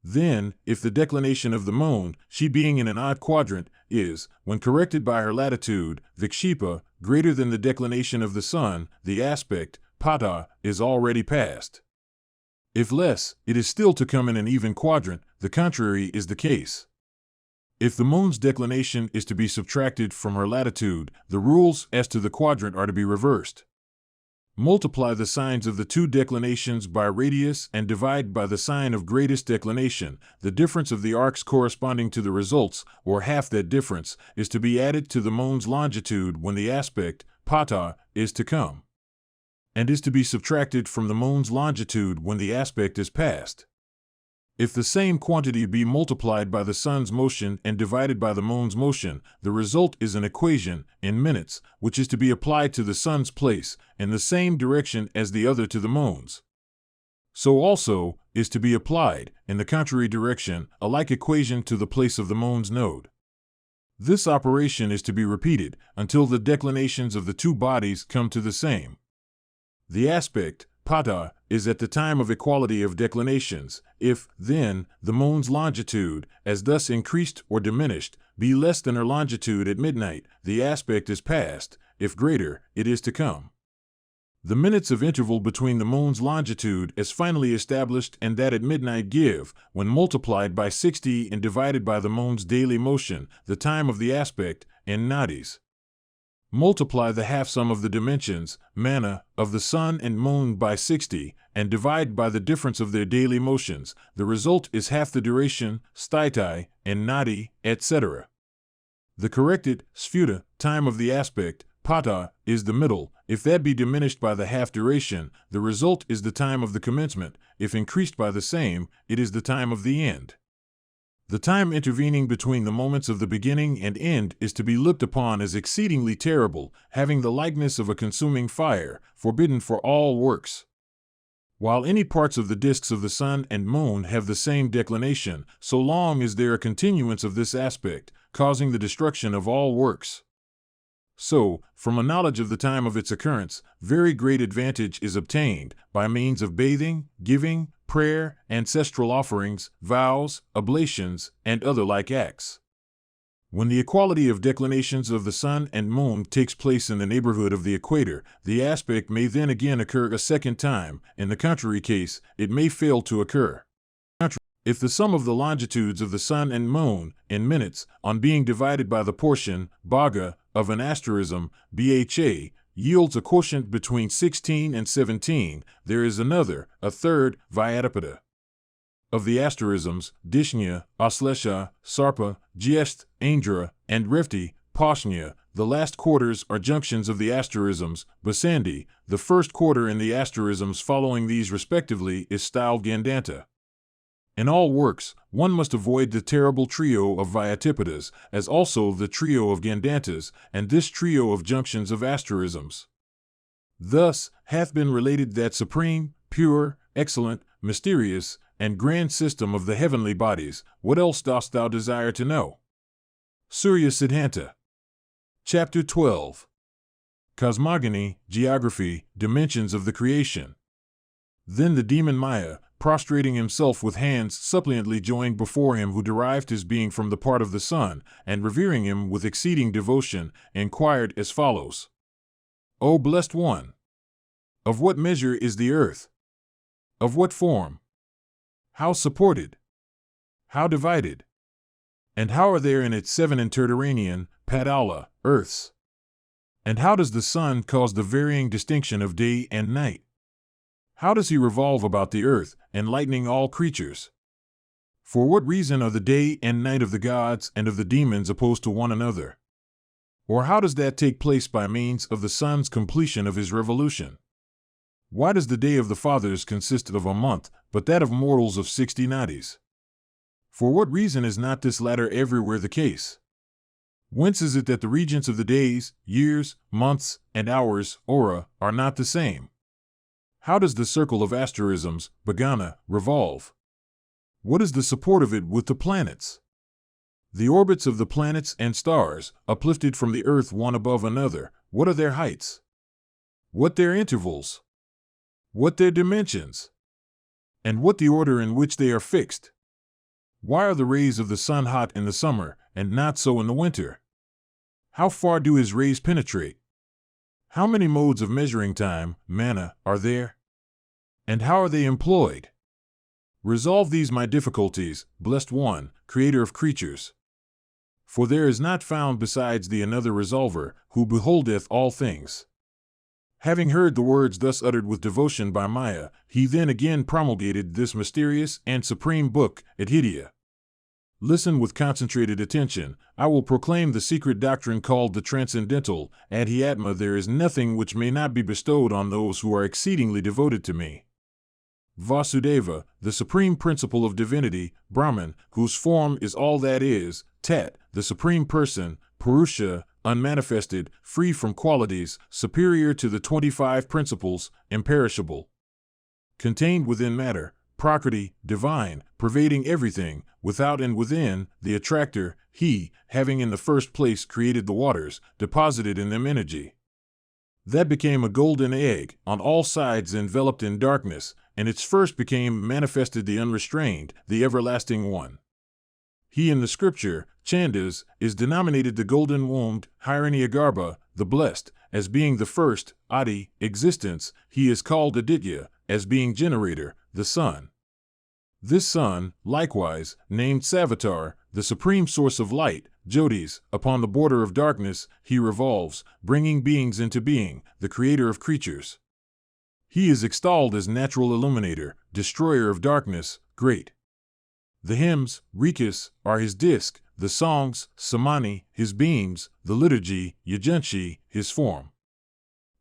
Then, if the declination of the moon, she being in an odd quadrant, is, when corrected by her latitude, vikshipa, greater than the declination of the sun, the aspect, pata, is already past. If less, it is still to come in an even quadrant. The contrary is the case. If the moon's declination is to be subtracted from her latitude, the rules as to the quadrant are to be reversed. Multiply the signs of the two declinations by radius and divide by the sign of greatest declination. The difference of the arcs corresponding to the results, or half that difference, is to be added to the moon's longitude when the aspect, pata, is to come, and is to be subtracted from the moon's longitude when the aspect is past. If the same quantity be multiplied by the sun's motion and divided by the moon's motion, the result is an equation, in minutes, which is to be applied to the sun's place, in the same direction as the other to the moon's. So also, is to be applied, in the contrary direction, a like equation to the place of the moon's node. This operation is to be repeated, until the declinations of the two bodies come to the same. The aspect, pata, is at the time of equality of declinations. If, then, the moon's longitude, as thus increased or diminished, be less than her longitude at midnight, the aspect is past. If greater, it is to come. The minutes of interval between the moon's longitude as finally established and that at midnight give, when multiplied by 60 and divided by the moon's daily motion, the time of the aspect, in nadis. Multiply the half-sum of the dimensions, mana, of the sun and moon by 60, and divide by the difference of their daily motions. The result is half the duration, sthiti, and nadi, etc. The corrected, sphuta, time of the aspect, pata, is the middle. If that be diminished by the half duration, the result is the time of the commencement. If increased by the same, it is the time of the end. The time intervening between the moments of the beginning and end is to be looked upon as exceedingly terrible, having the likeness of a consuming fire, forbidden for all works. While any parts of the disks of the sun and moon have the same declination, so long is there a continuance of this aspect, causing the destruction of all works. So, from a knowledge of the time of its occurrence, very great advantage is obtained, by means of bathing, giving, prayer, ancestral offerings, vows, oblations, and other like acts. When the equality of declinations of the sun and moon takes place in the neighborhood of the equator, the aspect may then again occur a second time. In the contrary case, it may fail to occur. If the sum of the longitudes of the sun and moon, in minutes, on being divided by the portion, bhaga, of an asterism, bha, yields a quotient between 16 and 17, there is another, a third, vyadapada. Of the asterisms, Dishnya, Aslesha, Sarpa, Gyest, Aindra, and Refti, Pashnya, the last quarters are junctions of the asterisms, Basandi, the first quarter in the asterisms following these respectively is styled Gandanta. In all works, one must avoid the terrible trio of Vyatipadas, as also the trio of Gandantas, and this trio of junctions of asterisms. Thus hath been related that supreme, pure, excellent, mysterious, and grand system of the heavenly bodies. What else dost thou desire to know? Surya Siddhanta. Chapter 12. Cosmogony, Geography, Dimensions of the Creation. Then the demon Maya, prostrating himself with hands suppliantly joined before him who derived his being from the part of the sun, and revering him with exceeding devotion, inquired as follows. O blessed one! Of what measure is the earth? Of what form? How supported? How divided? And how are there in it 7 interterranean, padala, earths? And how does the sun cause the varying distinction of day and night? How does he revolve about the earth, enlightening all creatures? For what reason are the day and night of the gods and of the demons opposed to one another? Or how does that take place by means of the sun's completion of his revolution? Why does the day of the fathers consist of a month, but that of mortals of 60 nadis? For what reason is not this latter everywhere the case? Whence is it that the regents of the days, years, months, and hours, ora, are not the same? How does the circle of asterisms, Bagana, revolve? What is the support of it with the planets? The orbits of the planets and stars, uplifted from the earth one above another, what are their heights? What their intervals? What their dimensions? And what the order in which they are fixed? Why are the rays of the sun hot in the summer, and not so in the winter? How far do his rays penetrate? How many modes of measuring time, mana, are there? And how are they employed? Resolve these my difficulties, blessed one, creator of creatures. For there is not found besides thee another resolver, who beholdeth all things. Having heard the words thus uttered with devotion by Maya, he then again promulgated this mysterious and supreme book, Adhidya. Listen with concentrated attention. I will proclaim the secret doctrine called the Transcendental. Adhyatma. There is nothing which may not be bestowed on those who are exceedingly devoted to me. Vasudeva, the supreme principle of divinity, Brahman, whose form is all that is, Tat, the supreme person, Purusha, unmanifested, free from qualities, superior to the 25 principles, imperishable. Contained within matter, Prakriti, divine, pervading everything, without and within, the attractor, he, having in the first place created the waters, deposited in them energy. That became a golden egg, on all sides enveloped in darkness, and its first became manifested the unrestrained, the everlasting one. He in the scripture, Chandas, is denominated the golden-wombed, Hiranyagarbha, the blessed, as being the first, Adi, existence. He is called Aditya, as being generator, the sun. This sun, likewise, named Savitar, the supreme source of light, Jyotis, upon the border of darkness, he revolves, bringing beings into being, the creator of creatures. He is extolled as natural illuminator, destroyer of darkness, great. The hymns, Rikas, are his disk, the songs, Samani, his beams, the liturgy, Yajanshi, his form.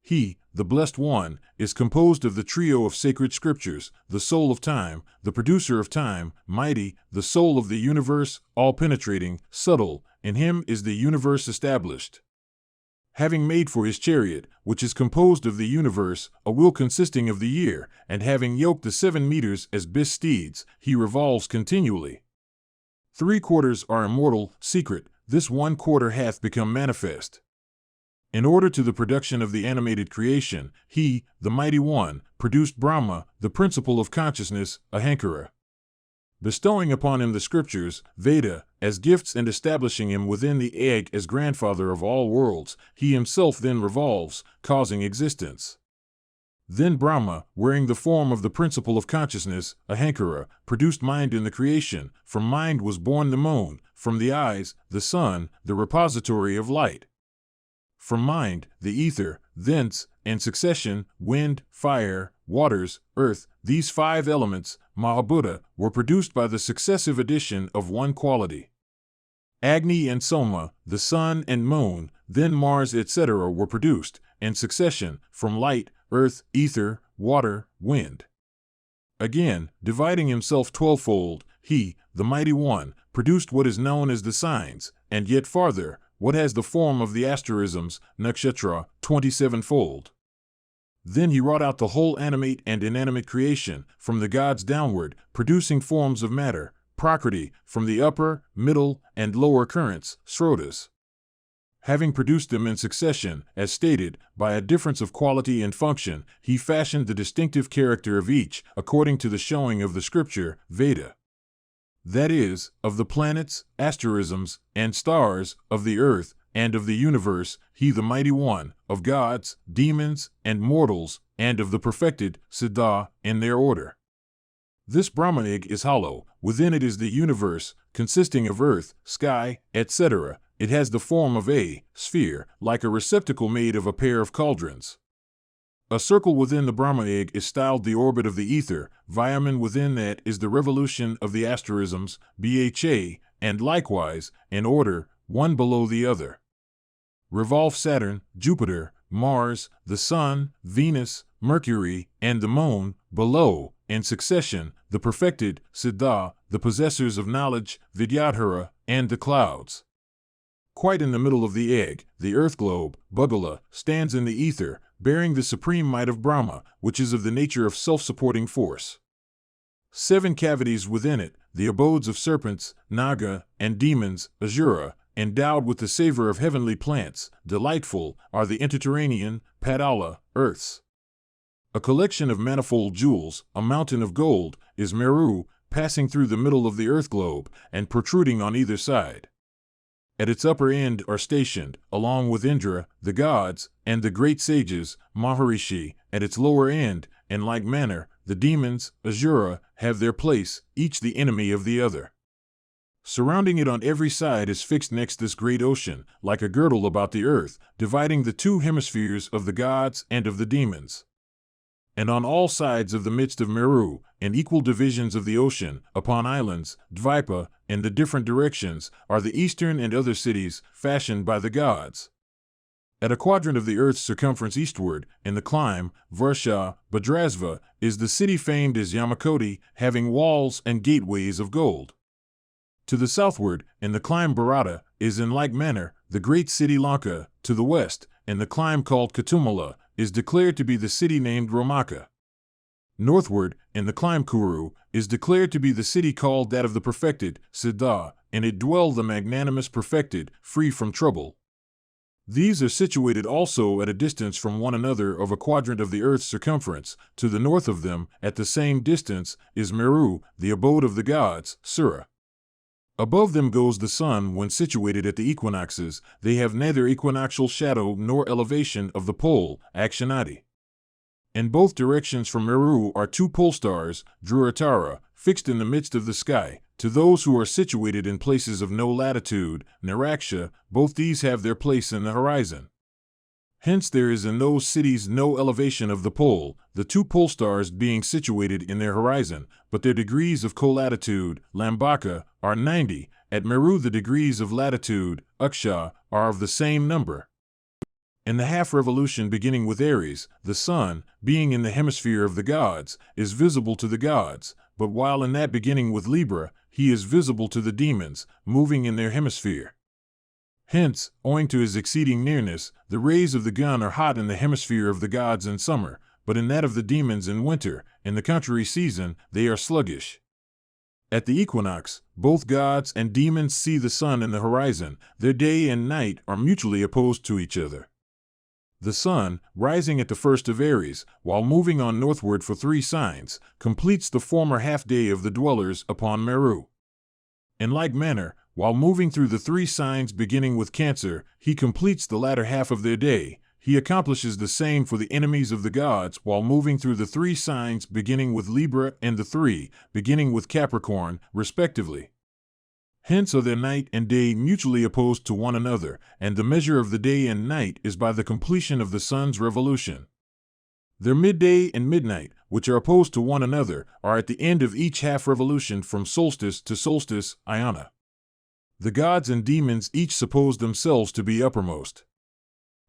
He, the Blessed One, is composed of the trio of sacred scriptures, the soul of time, the producer of time, mighty, the soul of the universe, all-penetrating, subtle, in him is the universe established. Having made for his chariot, which is composed of the universe, a wheel consisting of the year, and having yoked the 7 meters as bis steeds, he revolves continually. 3 quarters are immortal, secret, this 1 quarter hath become manifest. In order to the production of the animated creation, he, the Mighty One, produced Brahma, the principle of consciousness, Ahankara. bestowing upon him the scriptures, Veda, as gifts and establishing him within the egg as grandfather of all worlds, he himself then revolves, causing existence. Then Brahma, wearing the form of the principle of consciousness, Ahankara, produced mind in the creation. From mind was born the moon, from the eyes, the sun, the repository of light. From mind, the ether, thence, in succession, wind, fire, waters, earth, these 5 elements, Mahabhuta, were produced by the successive addition of one quality. Agni and Soma, the sun and moon, then Mars, etc. were produced, in succession, from light, earth, ether, water, wind. Again, dividing himself 12-fold, he, the Mighty One, produced what is known as the signs, and yet farther, what has the form of the asterisms, nakshatra, 27-fold. Then he wrought out the whole animate and inanimate creation, from the gods downward, producing forms of matter, prakriti, from the upper, middle, and lower currents, srotas. Having produced them in succession, as stated, by a difference of quality and function, he fashioned the distinctive character of each, according to the showing of the scripture, Veda. That is, of the planets, asterisms, and stars, of the earth, and of the universe, he the Mighty One, of gods, demons, and mortals, and of the perfected, Siddha, in their order. This Brahma egg is hollow, within it is the universe, consisting of earth, sky, etc. It has the form of a sphere, like a receptacle made of a pair of cauldrons. A circle within the Brahma egg is styled the orbit of the ether, Vyaman within that is the revolution of the asterisms, Bha, and likewise, in order, one below the other. Revolve Saturn, Jupiter, Mars, the Sun, Venus, Mercury, and the Moon, below, in succession, the perfected, Siddha, the possessors of knowledge, Vidyadhara, and the clouds. Quite in the middle of the egg, the earth globe, Bugala, stands in the ether, bearing the supreme might of Brahma, which is of the nature of self-supporting force. 7 cavities within it, the abodes of serpents, Naga, and demons, Asura, endowed with the savor of heavenly plants, delightful, are the interterranean, Padala, earths. A collection of manifold jewels, a mountain of gold, is Meru, passing through the middle of the earth globe, and protruding on either side. At its upper end are stationed, along with Indra, the gods, and the great sages, Maharishi. At its lower end, in like manner, the demons, Asura, have their place, each the enemy of the other. Surrounding it on every side is fixed next this great ocean, like a girdle about the earth, dividing the 2 hemispheres of the gods and of the demons. And on all sides of the midst of Meru, in equal divisions of the ocean, upon islands, Dvipa, in the different directions, are the eastern and other cities, fashioned by the gods. At a quadrant of the earth's circumference eastward, in the clime, Varsha, Bhadrasva, is the city famed as Yamakoti, having walls and gateways of gold. To the southward, in the clime Bharata, is in like manner, the great city Lanka. To the west, in the clime called Katumala, is declared to be the city named Romaka. Northward, in the clime Kuru, is declared to be the city called that of the perfected, Siddha, in it dwell the magnanimous perfected, free from trouble. These are situated also at a distance from one another of a quadrant of the earth's circumference. To the north of them, at the same distance, is Meru, the abode of the gods, Sura. Above them goes the sun when situated at the equinoxes. They have neither equinoctial shadow nor elevation of the pole, Akshanati. In both directions from Meru are 2 pole stars, Dhruvatara, fixed in the midst of the sky. To those who are situated in places of no latitude, Niraksha, both these have their place in the horizon. Hence there is in those cities no elevation of the pole, the 2 pole stars being situated in their horizon, but their degrees of colatitude, Lambaka, are 90. At Meru the degrees of latitude, Uksha, are of the same number. In the half-revolution beginning with Aries, the sun, being in the hemisphere of the gods, is visible to the gods, but while in that beginning with Libra, he is visible to the demons, moving in their hemisphere. Hence, owing to his exceeding nearness, the rays of the gun are hot in the hemisphere of the gods in summer, but in that of the demons in winter. In the contrary season, they are sluggish. At the equinox, both gods and demons see the sun in the horizon. Their day and night are mutually opposed to each other. The sun, rising at the first of Aries, while moving on northward for 3 signs, completes the former half-day of the dwellers upon Meru. In like manner, while moving through the 3 signs beginning with Cancer, he completes the latter half of their day. He accomplishes the same for the enemies of the gods while moving through the 3 signs beginning with Libra and the 3, beginning with Capricorn, respectively. Hence are their night and day mutually opposed to one another, and the measure of the day and night is by the completion of the sun's revolution. Their midday and midnight, which are opposed to one another, are at the end of each half-revolution from solstice to solstice, Iona. The gods and demons each suppose themselves to be uppermost.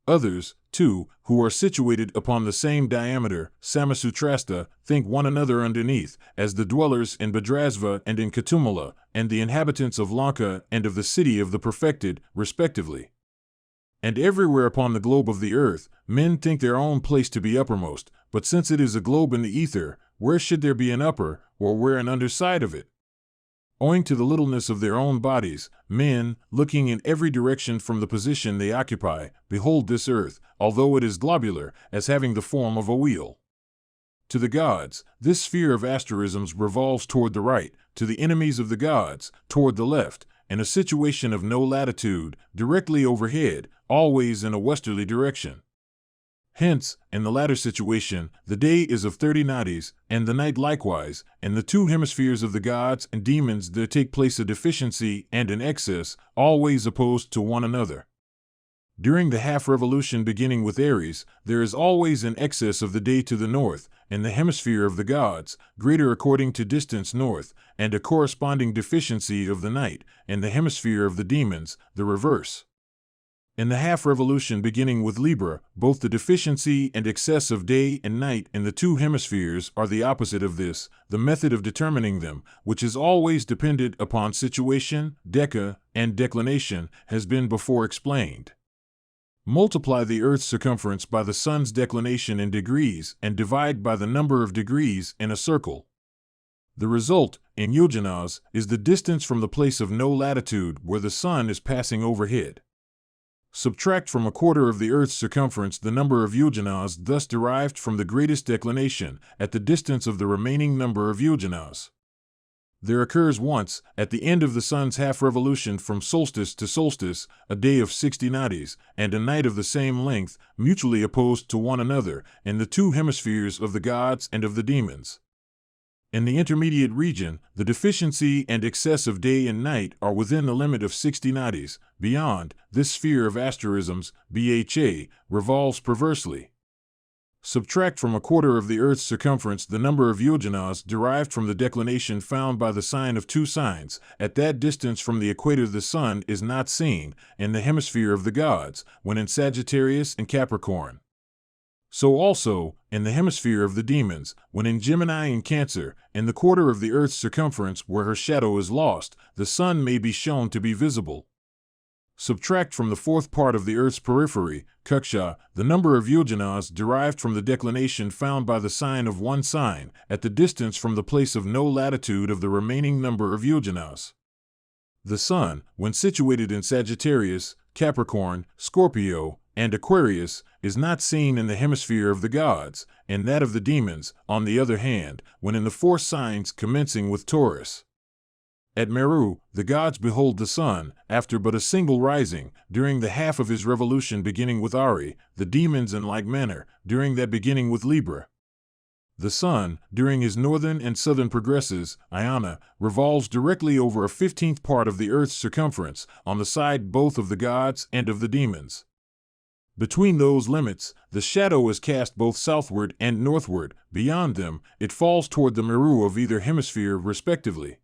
Others, too, who are situated upon the same diameter, Samasutrasta, think one another underneath, as the dwellers in Bhadrasva and in Katumala, and the inhabitants of Lanka and of the city of the perfected, respectively. And everywhere upon the globe of the earth, men think their own place to be uppermost, but since it is a globe in the ether, where should there be an upper, or where an underside of it? Owing to the littleness of their own bodies, men, looking in every direction from the position they occupy, behold this earth, although it is globular, as having the form of a wheel. To the gods, this sphere of asterisms revolves toward the right, to the enemies of the gods, toward the left, in a situation of no latitude, directly overhead, always in a westerly direction. Hence, in the latter situation, the day is of 30 nadis, and the night likewise. In the 2 hemispheres of the gods and demons there take place a deficiency and an excess, always opposed to one another. During the half-revolution beginning with Aries, there is always an excess of the day to the north, in the hemisphere of the gods, greater according to distance north, and a corresponding deficiency of the night, in the hemisphere of the demons, the reverse. In the half-revolution beginning with Libra, both the deficiency and excess of day and night in the 2 hemispheres are the opposite of this, the method of determining them, which is always dependent upon situation, Deca, and Declination, has been before explained. Multiply the Earth's circumference by the Sun's declination in degrees and divide by the number of degrees in a circle. The result, in yojanas, is the distance from the place of no latitude where the Sun is passing overhead. Subtract from a quarter of the Earth's circumference the number of yojanas thus derived from the greatest declination, at the distance of the remaining number of yojanas. There occurs once, at the end of the Sun's half-revolution from solstice to solstice, a day of 60 nadis, and a night of the same length, mutually opposed to one another, in the 2 hemispheres of the gods and of the demons. In the intermediate region, the deficiency and excess of day and night are within the limit of 60 nadis. Beyond, this sphere of asterisms, Bha, revolves perversely. Subtract from a quarter of the Earth's circumference the number of yojanas derived from the declination found by the sign of 2 signs. At that distance from the equator the Sun is not seen, in the hemisphere of the gods, when in Sagittarius and Capricorn. So also, in the hemisphere of the demons, when in Gemini and Cancer, in the quarter of the Earth's circumference where her shadow is lost, the Sun may be shown to be visible. Subtract from the 4th part of the Earth's periphery, Kuksha, the number of yojanas derived from the declination found by the sign of 1 sign, at the distance from the place of no latitude of the remaining number of yojanas. The Sun, when situated in Sagittarius, Capricorn, Scorpio, and Aquarius, is not seen in the hemisphere of the gods, and that of the demons, on the other hand, when in the 4 signs commencing with Taurus. At Meru, the gods behold the Sun, after but a single rising, during the half of his revolution beginning with Ari, the demons in like manner, during that beginning with Libra. The Sun, during his northern and southern progresses, Iona, revolves directly over a 15th part of the Earth's circumference, on the side both of the gods and of the demons. Between those limits, the shadow is cast both southward and northward. Beyond them, it falls toward the Meru of either hemisphere respectively.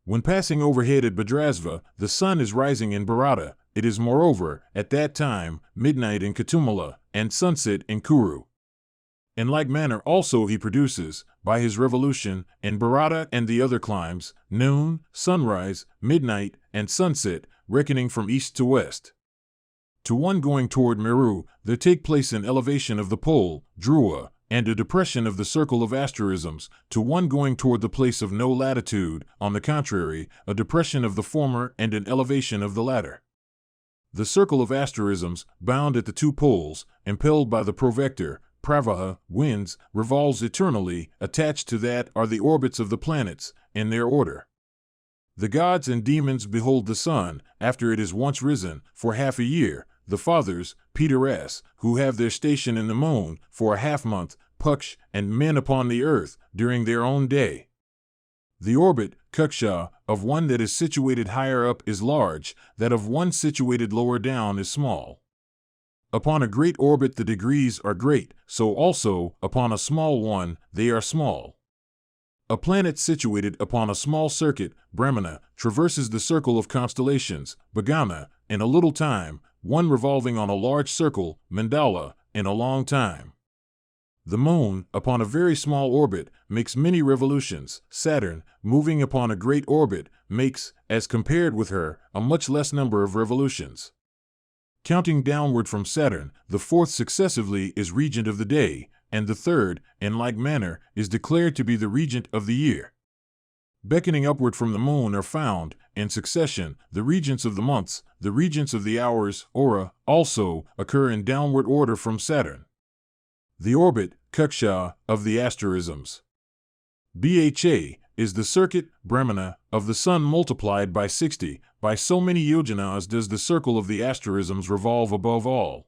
When passing overhead at Bhadrasva, the Sun is rising in Bharata. It is moreover, at that time, midnight in Katumala, and sunset in Kuru. In like manner also he produces, by his revolution, in Bharata and the other climes, noon, sunrise, midnight, and sunset, reckoning from east to west. To one going toward Meru, there take place an elevation of the pole, Dhruva, and a depression of the circle of asterisms. To one going toward the place of no latitude, on the contrary, a depression of the former and an elevation of the latter. The circle of asterisms, bound at the two poles, impelled by the provector, Pravaha, winds, revolves eternally. Attached to that are the orbits of the planets, in their order. The gods and demons behold the sun, after it is once risen, for half a year, the fathers, Pitaras, who have their station in the moon, for a half-month, Puksh, and men upon the earth, during their own day. The orbit, Kuksha, of one that is situated higher up is large, that of one situated lower down is small. Upon a great orbit the degrees are great, so also, upon a small one, they are small. A planet situated upon a small circuit, Brahmana, traverses the circle of constellations, Bhagana, in a little time, one revolving on a large circle, Mandala, in a long time. The moon, upon a very small orbit, makes many revolutions. Saturn, moving upon a great orbit, makes, as compared with her, a much less number of revolutions. Counting downward from Saturn, the fourth successively is regent of the day, and the third, in like manner, is declared to be the regent of the year. Beckoning upward from the moon are found, in succession, the regents of the months, the regents of the hours, Aura, also, occur in downward order from Saturn. The orbit, Kuksha, of the asterisms. Bha is the circuit, Brahmana, of the sun multiplied by 60. By so many yojanas does the circle of the asterisms revolve above all.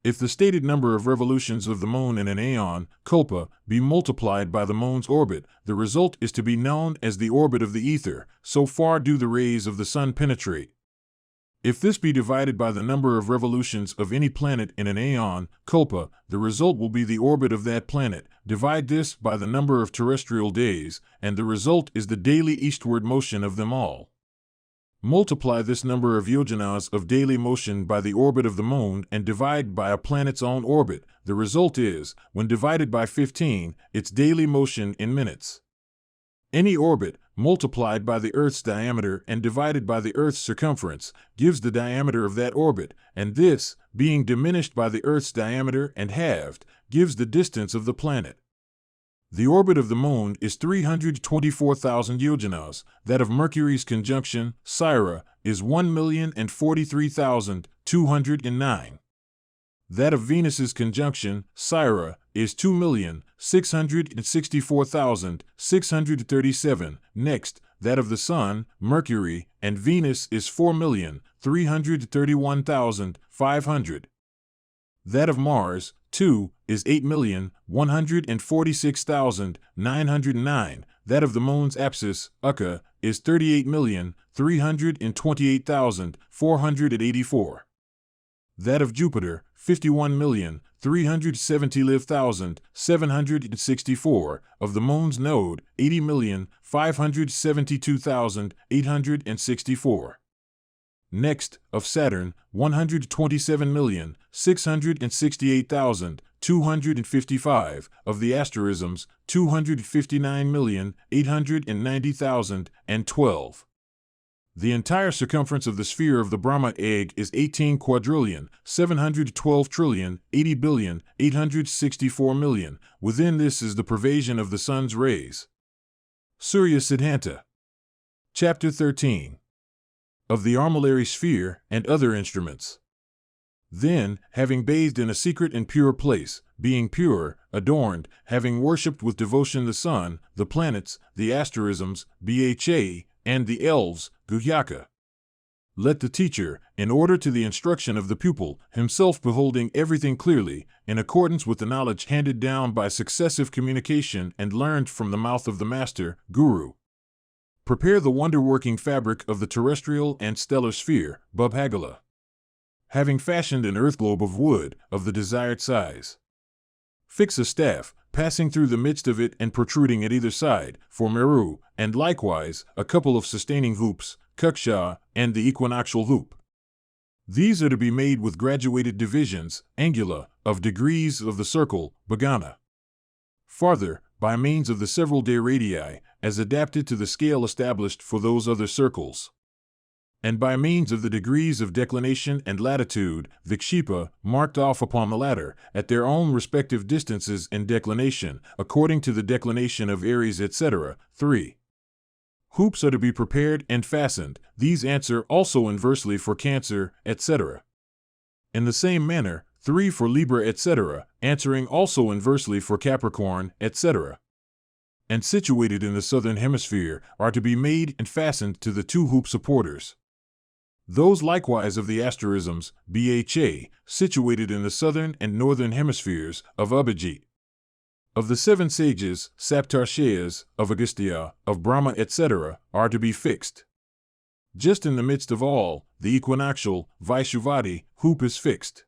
If the stated number of revolutions of the moon in an aeon, Kalpa, be multiplied by the moon's orbit, the result is to be known as the orbit of the ether, so far do the rays of the sun penetrate. If this be divided by the number of revolutions of any planet in an aeon, Kalpa, the result will be the orbit of that planet. Divide this by the number of terrestrial days, and the result is the daily eastward motion of them all. Multiply this number of yojanas of daily motion by the orbit of the moon and divide by a planet's own orbit. The result is, when divided by 15, its daily motion in minutes. Any orbit, multiplied by the Earth's diameter and divided by the Earth's circumference, gives the diameter of that orbit, and this, being diminished by the Earth's diameter and halved, gives the distance of the planet. The orbit of the moon is 324,000 yojanas. That of Mercury's conjunction, Syrah, is 1,043,209. That of Venus's conjunction, Syrah, is 2,664,637. Next, that of the Sun, Mercury, and Venus is 4,331,500. That of Mars, 2, is 8,146,909. That of the moon's apsis, Ukka, is 38,328,484. That of Jupiter, 51,370,764. Of the moon's node, 80,572,864. Next, of Saturn, 127,668,255. Of the asterisms, 259,890,012. The entire circumference of the sphere of the Brahma egg is 18 quadrillion, 712 trillion, 80 billion, 864 million. Within this is the pervasion of the sun's rays. Surya Siddhanta. Chapter 13. Of the Armillary sphere and other instruments. Then, having bathed in a secret and pure place, being pure, adorned, having worshipped with devotion the sun, the planets, the asterisms, Bha, and the elves, Guhyaka. Let the teacher, in order to the instruction of the pupil, himself beholding everything clearly, in accordance with the knowledge handed down by successive communication and learned from the mouth of the master, Guru, prepare the wonder-working fabric of the terrestrial and stellar sphere, Bubhagala. Having fashioned an earth globe of wood, of the desired size. Fix a staff, passing through the midst of it and protruding at either side, for Meru, and likewise, a couple of sustaining hoops, Kuksha, and the equinoctial hoop. These are to be made with graduated divisions, angula, of degrees of the circle, Bhagana. Farther, by means of the several day radii, as adapted to the scale established for those other circles. And by means of the degrees of declination and latitude, Vikshipa, marked off upon the latter, at their own respective distances in declination, according to the declination of Aries, etc. 3. Hoops are to be prepared and fastened. These answer also inversely for Cancer, etc. In the same manner, 3 for Libra, etc., answering also inversely for Capricorn, etc. And situated in the southern hemisphere are to be made and fastened to the 2 hoop supporters. Those likewise of the asterisms, Bha, situated in the southern and northern hemispheres, of Abhijit. Of the 7 sages, Saptarshayas, of Agastya, of Brahma, etc., are to be fixed. Just in the midst of all, the equinoctial, Vaishuvati, hoop is fixed.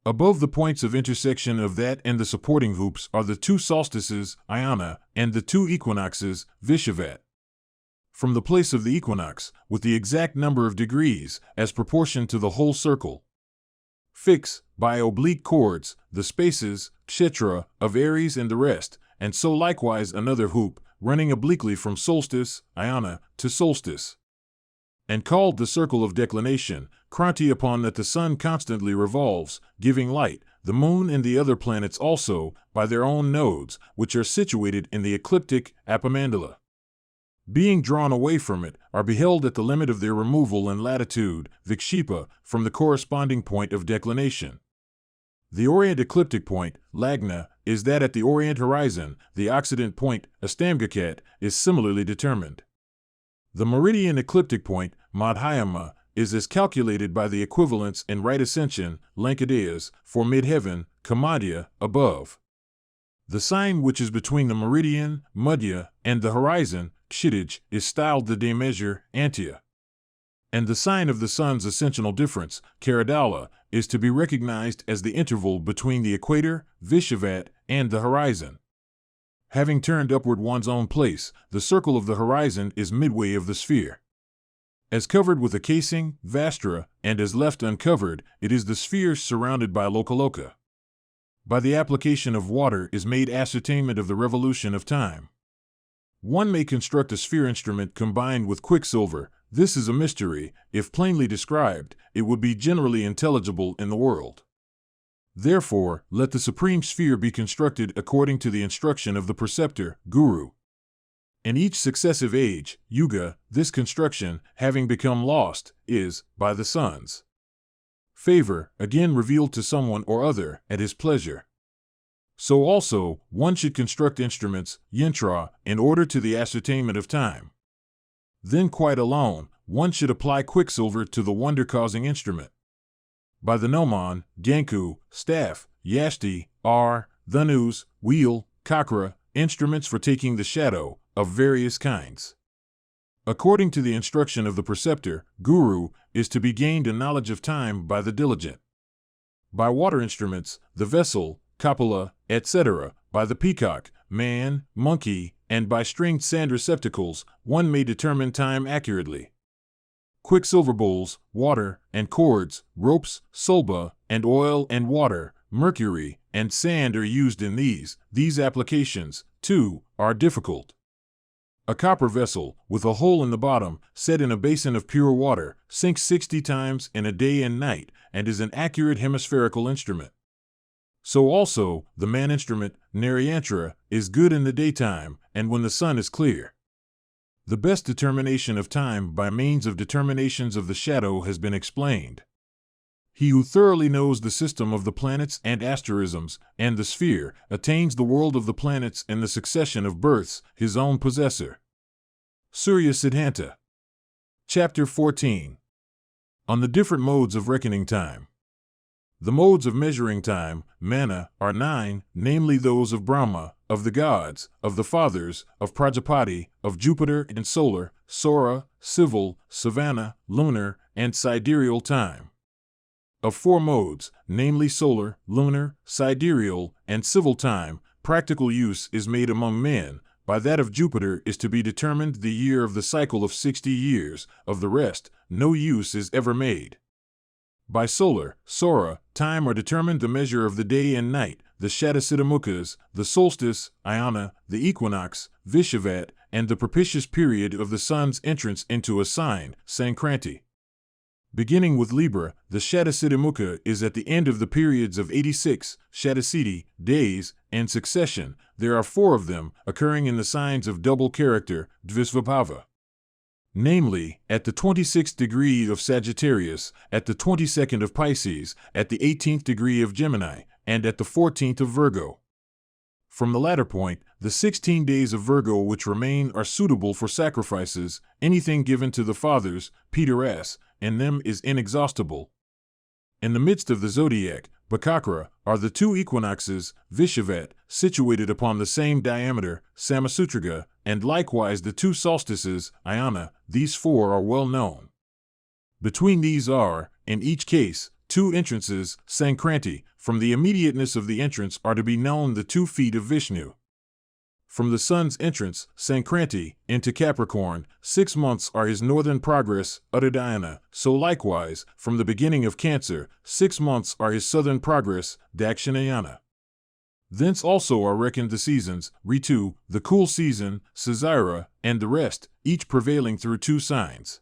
Above the points of intersection of that and the supporting hoops are the 2 solstices, Ayana, and the 2 equinoxes, Vishavat. From the place of the equinox, with the exact number of degrees, as proportion to the whole circle. Fix, by oblique cords, the spaces, kshetra, of Aries and the rest, and so likewise another hoop, running obliquely from solstice, Ayana, to solstice. And called the circle of declination, Kranti, upon that the sun constantly revolves, giving light, the moon and the other planets also, by their own nodes, which are situated in the ecliptic Apamandala. Being drawn away from it, are beheld at the limit of their removal and latitude, Vikshipa, from the corresponding point of declination. The orient ecliptic point, Lagna, is that at the orient horizon. The occident point, Astamgakat, is similarly determined. The meridian ecliptic point, Madhyama, is as calculated by the equivalents in right ascension, Lankadeyas, for mid-heaven, Kamadya, above. The sign which is between the meridian, Madhya, and the horizon, Kshitij, is styled the day measure, Antya. And the sign of the sun's ascensional difference, Karadala, is to be recognized as the interval between the equator, Vishavat, and the horizon. Having turned upward one's own place, the circle of the horizon is midway of the sphere. As covered with a casing, Vastra, and as left uncovered, it is the sphere surrounded by Lokaloka. By the application of water is made ascertainment of the revolution of time. One may construct a sphere instrument combined with quicksilver. This is a mystery. If plainly described, it would be generally intelligible in the world. Therefore, let the supreme sphere be constructed according to the instruction of the preceptor, Guru. In each successive age, Yuga, this construction, having become lost, is, by the sun's favor, again revealed to someone or other, at his pleasure. So also, one should construct instruments, yantra, in order to the ascertainment of time. Then quite alone, one should apply quicksilver to the wonder-causing instrument. By the gnomon, ganku, staff, yashti, dhanus, wheel, kakra, instruments for taking the shadow, of various kinds. According to the instruction of the preceptor, Guru, is to be gained a knowledge of time by the diligent. By water instruments, the vessel, Kapala, etc., by the peacock, man, monkey, and by stringed sand receptacles, one may determine time accurately. Quicksilver bowls, water, and cords, ropes, sulba, and oil and water, mercury, and sand are used in these. These applications, too, are difficult. A copper vessel, with a hole in the bottom, set in a basin of pure water, sinks 60 times in a day and night, and is an accurate hemispherical instrument. So also, the man instrument, Naryantra, is good in the daytime, and when the sun is clear. The best determination of time by means of determinations of the shadow has been explained. He who thoroughly knows the system of the planets and asterisms, and the sphere, attains the world of the planets and the succession of births, his own possessor. Surya Siddhanta. Chapter 14. On the different modes of reckoning time. The modes of measuring time, mana, are 9, namely those of Brahma, of the gods, of the fathers, of Prajapati, of Jupiter and solar, Sora, civil, savannah, lunar, and sidereal time. Of 4 modes, namely solar, lunar, sidereal, and civil time, practical use is made among men. By that of Jupiter is to be determined the year of the cycle of 60 years, of the rest, no use is ever made. By solar, Sora, time are determined the measure of the day and night, the Shadasiddhamukhas, the solstice, Ayana, the equinox, Vishavat, and the propitious period of the sun's entrance into a sign, Sankranti. Beginning with Libra, the Shadasiddhamukha is at the end of the periods of 86, Shadasiddhi, days, and succession. There are 4 of them, occurring in the signs of double character, Dvisvabhava. namely, at the 26th degree of Sagittarius, at the 22nd of Pisces, at the 18th degree of Gemini, and at the 14th of Virgo. From the latter point, the 16 days of Virgo which remain are suitable for sacrifices. Anything given to the fathers, Peter S., in them is inexhaustible. In the midst of the zodiac, Bhakrara, are the two equinoxes, Vishavat, situated upon the same diameter, Samasutraga, and likewise the two solstices, Ayana. These four are well known. Between these are, in each case, two entrances, Sankranti. From the immediateness of the entrance are to be known the 2 feet of Vishnu. From the sun's entrance, Sankranti, into Capricorn, 6 months are his northern progress, Uttadayana. So likewise, from the beginning of Cancer, 6 months are his southern progress, Dakshinayana. Thence also are reckoned the seasons, Ritu, the cool season, Sazira, and the rest, each prevailing through 2 signs.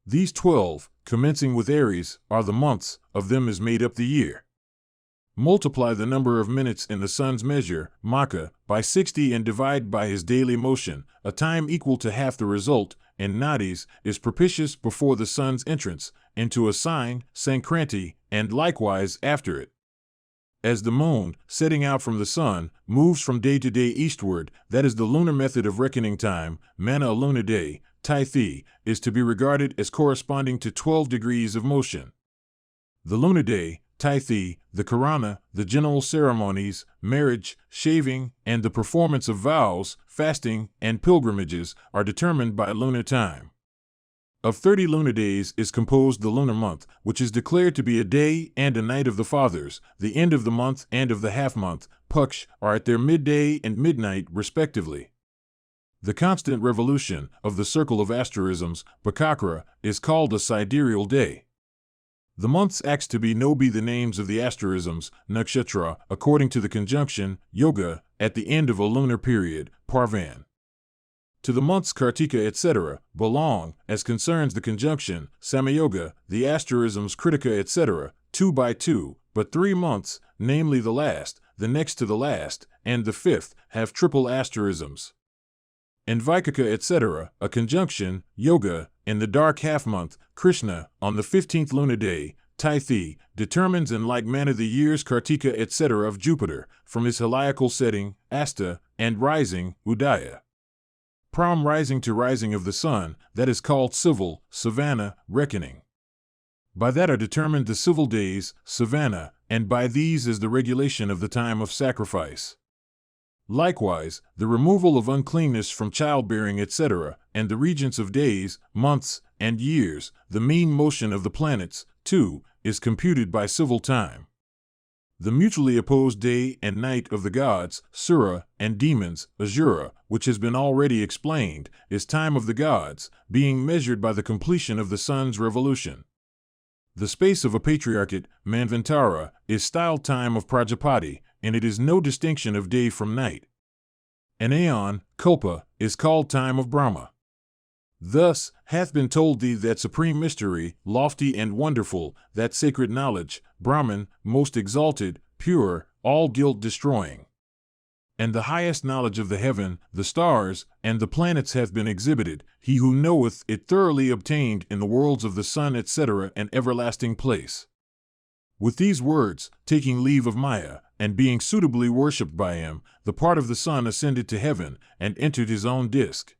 These 12, commencing with Aries, are the months, of them is made up the year. Multiply the number of minutes in the sun's measure, Maka, by 60 and divide by his daily motion, a time equal to half the result, and Nadis, is propitious before the sun's entrance, into a sign, Sankranti, and likewise after it. As the moon, setting out from the sun, moves from day to day eastward, that is the lunar method of reckoning time, Mana a lunar day, Taithi, is to be regarded as corresponding to 12 degrees of motion. The lunar day, Taithi, the Karana, the general ceremonies, marriage, shaving, and the performance of vows, fasting, and pilgrimages are determined by lunar time. Of 30 lunar days is composed the lunar month, which is declared to be a day and a night of the fathers. The end of the month and of the half-month, Paksh, are at their midday and midnight, respectively. The constant revolution of the circle of asterisms, Bhakrara, is called a sidereal day. The months acts to be the names of the asterisms, nakshatra, according to the conjunction, yoga, at the end of a lunar period, parvan. To the months Kartika etc. belong, as concerns the conjunction, samayoga, the asterisms kritika etc., 2 by 2, but 3 months, namely the last, the next to the last, and the 5th, have triple asterisms. And Vaikaka etc., a conjunction, yoga, in the dark half-month, Krishna, on the 15th lunar day, Taithi, determines in like manner the years Kartika etc. of Jupiter, from his heliacal setting, Asta, and rising, Udaya. Prom rising to rising of the sun, that is called civil, Savannah, reckoning. By that are determined the civil days, Savannah, and by these is the regulation of the time of sacrifice. Likewise, the removal of uncleanness from childbearing etc., and the regents of days, months, and years, the mean motion of the planets, too, is computed by civil time. The mutually opposed day and night of the gods, Sura, and demons, Asura, which has been already explained, is time of the gods, being measured by the completion of the sun's revolution. The space of a patriarchate, Manvantara, is styled time of Prajapati, and it is no distinction of day from night. An aeon, Kalpa, is called time of Brahma. Thus hath been told thee that supreme mystery, lofty and wonderful, that sacred knowledge, Brahman, most exalted, pure, all guilt destroying. And the highest knowledge of the heaven, the stars, and the planets hath been exhibited, he who knoweth it thoroughly obtained in the worlds of the sun etc. an everlasting place. With these words, taking leave of Maya, and being suitably worshipped by him, the part of the sun ascended to heaven, and entered his own disk.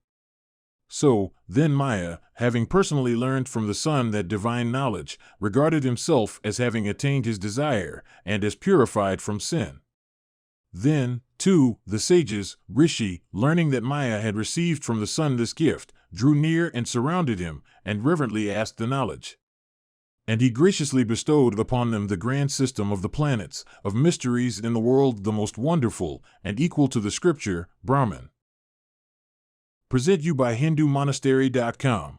So, then Maya, having personally learned from the sun that divine knowledge, regarded himself as having attained his desire, and as purified from sin. Then, too, the sages, Rishi, learning that Maya had received from the sun this gift, drew near and surrounded him, and reverently asked the knowledge. And he graciously bestowed upon them the grand system of the planets, of mysteries in the world the most wonderful, and equal to the scripture, Brahman. Present you by HinduMonastery.com.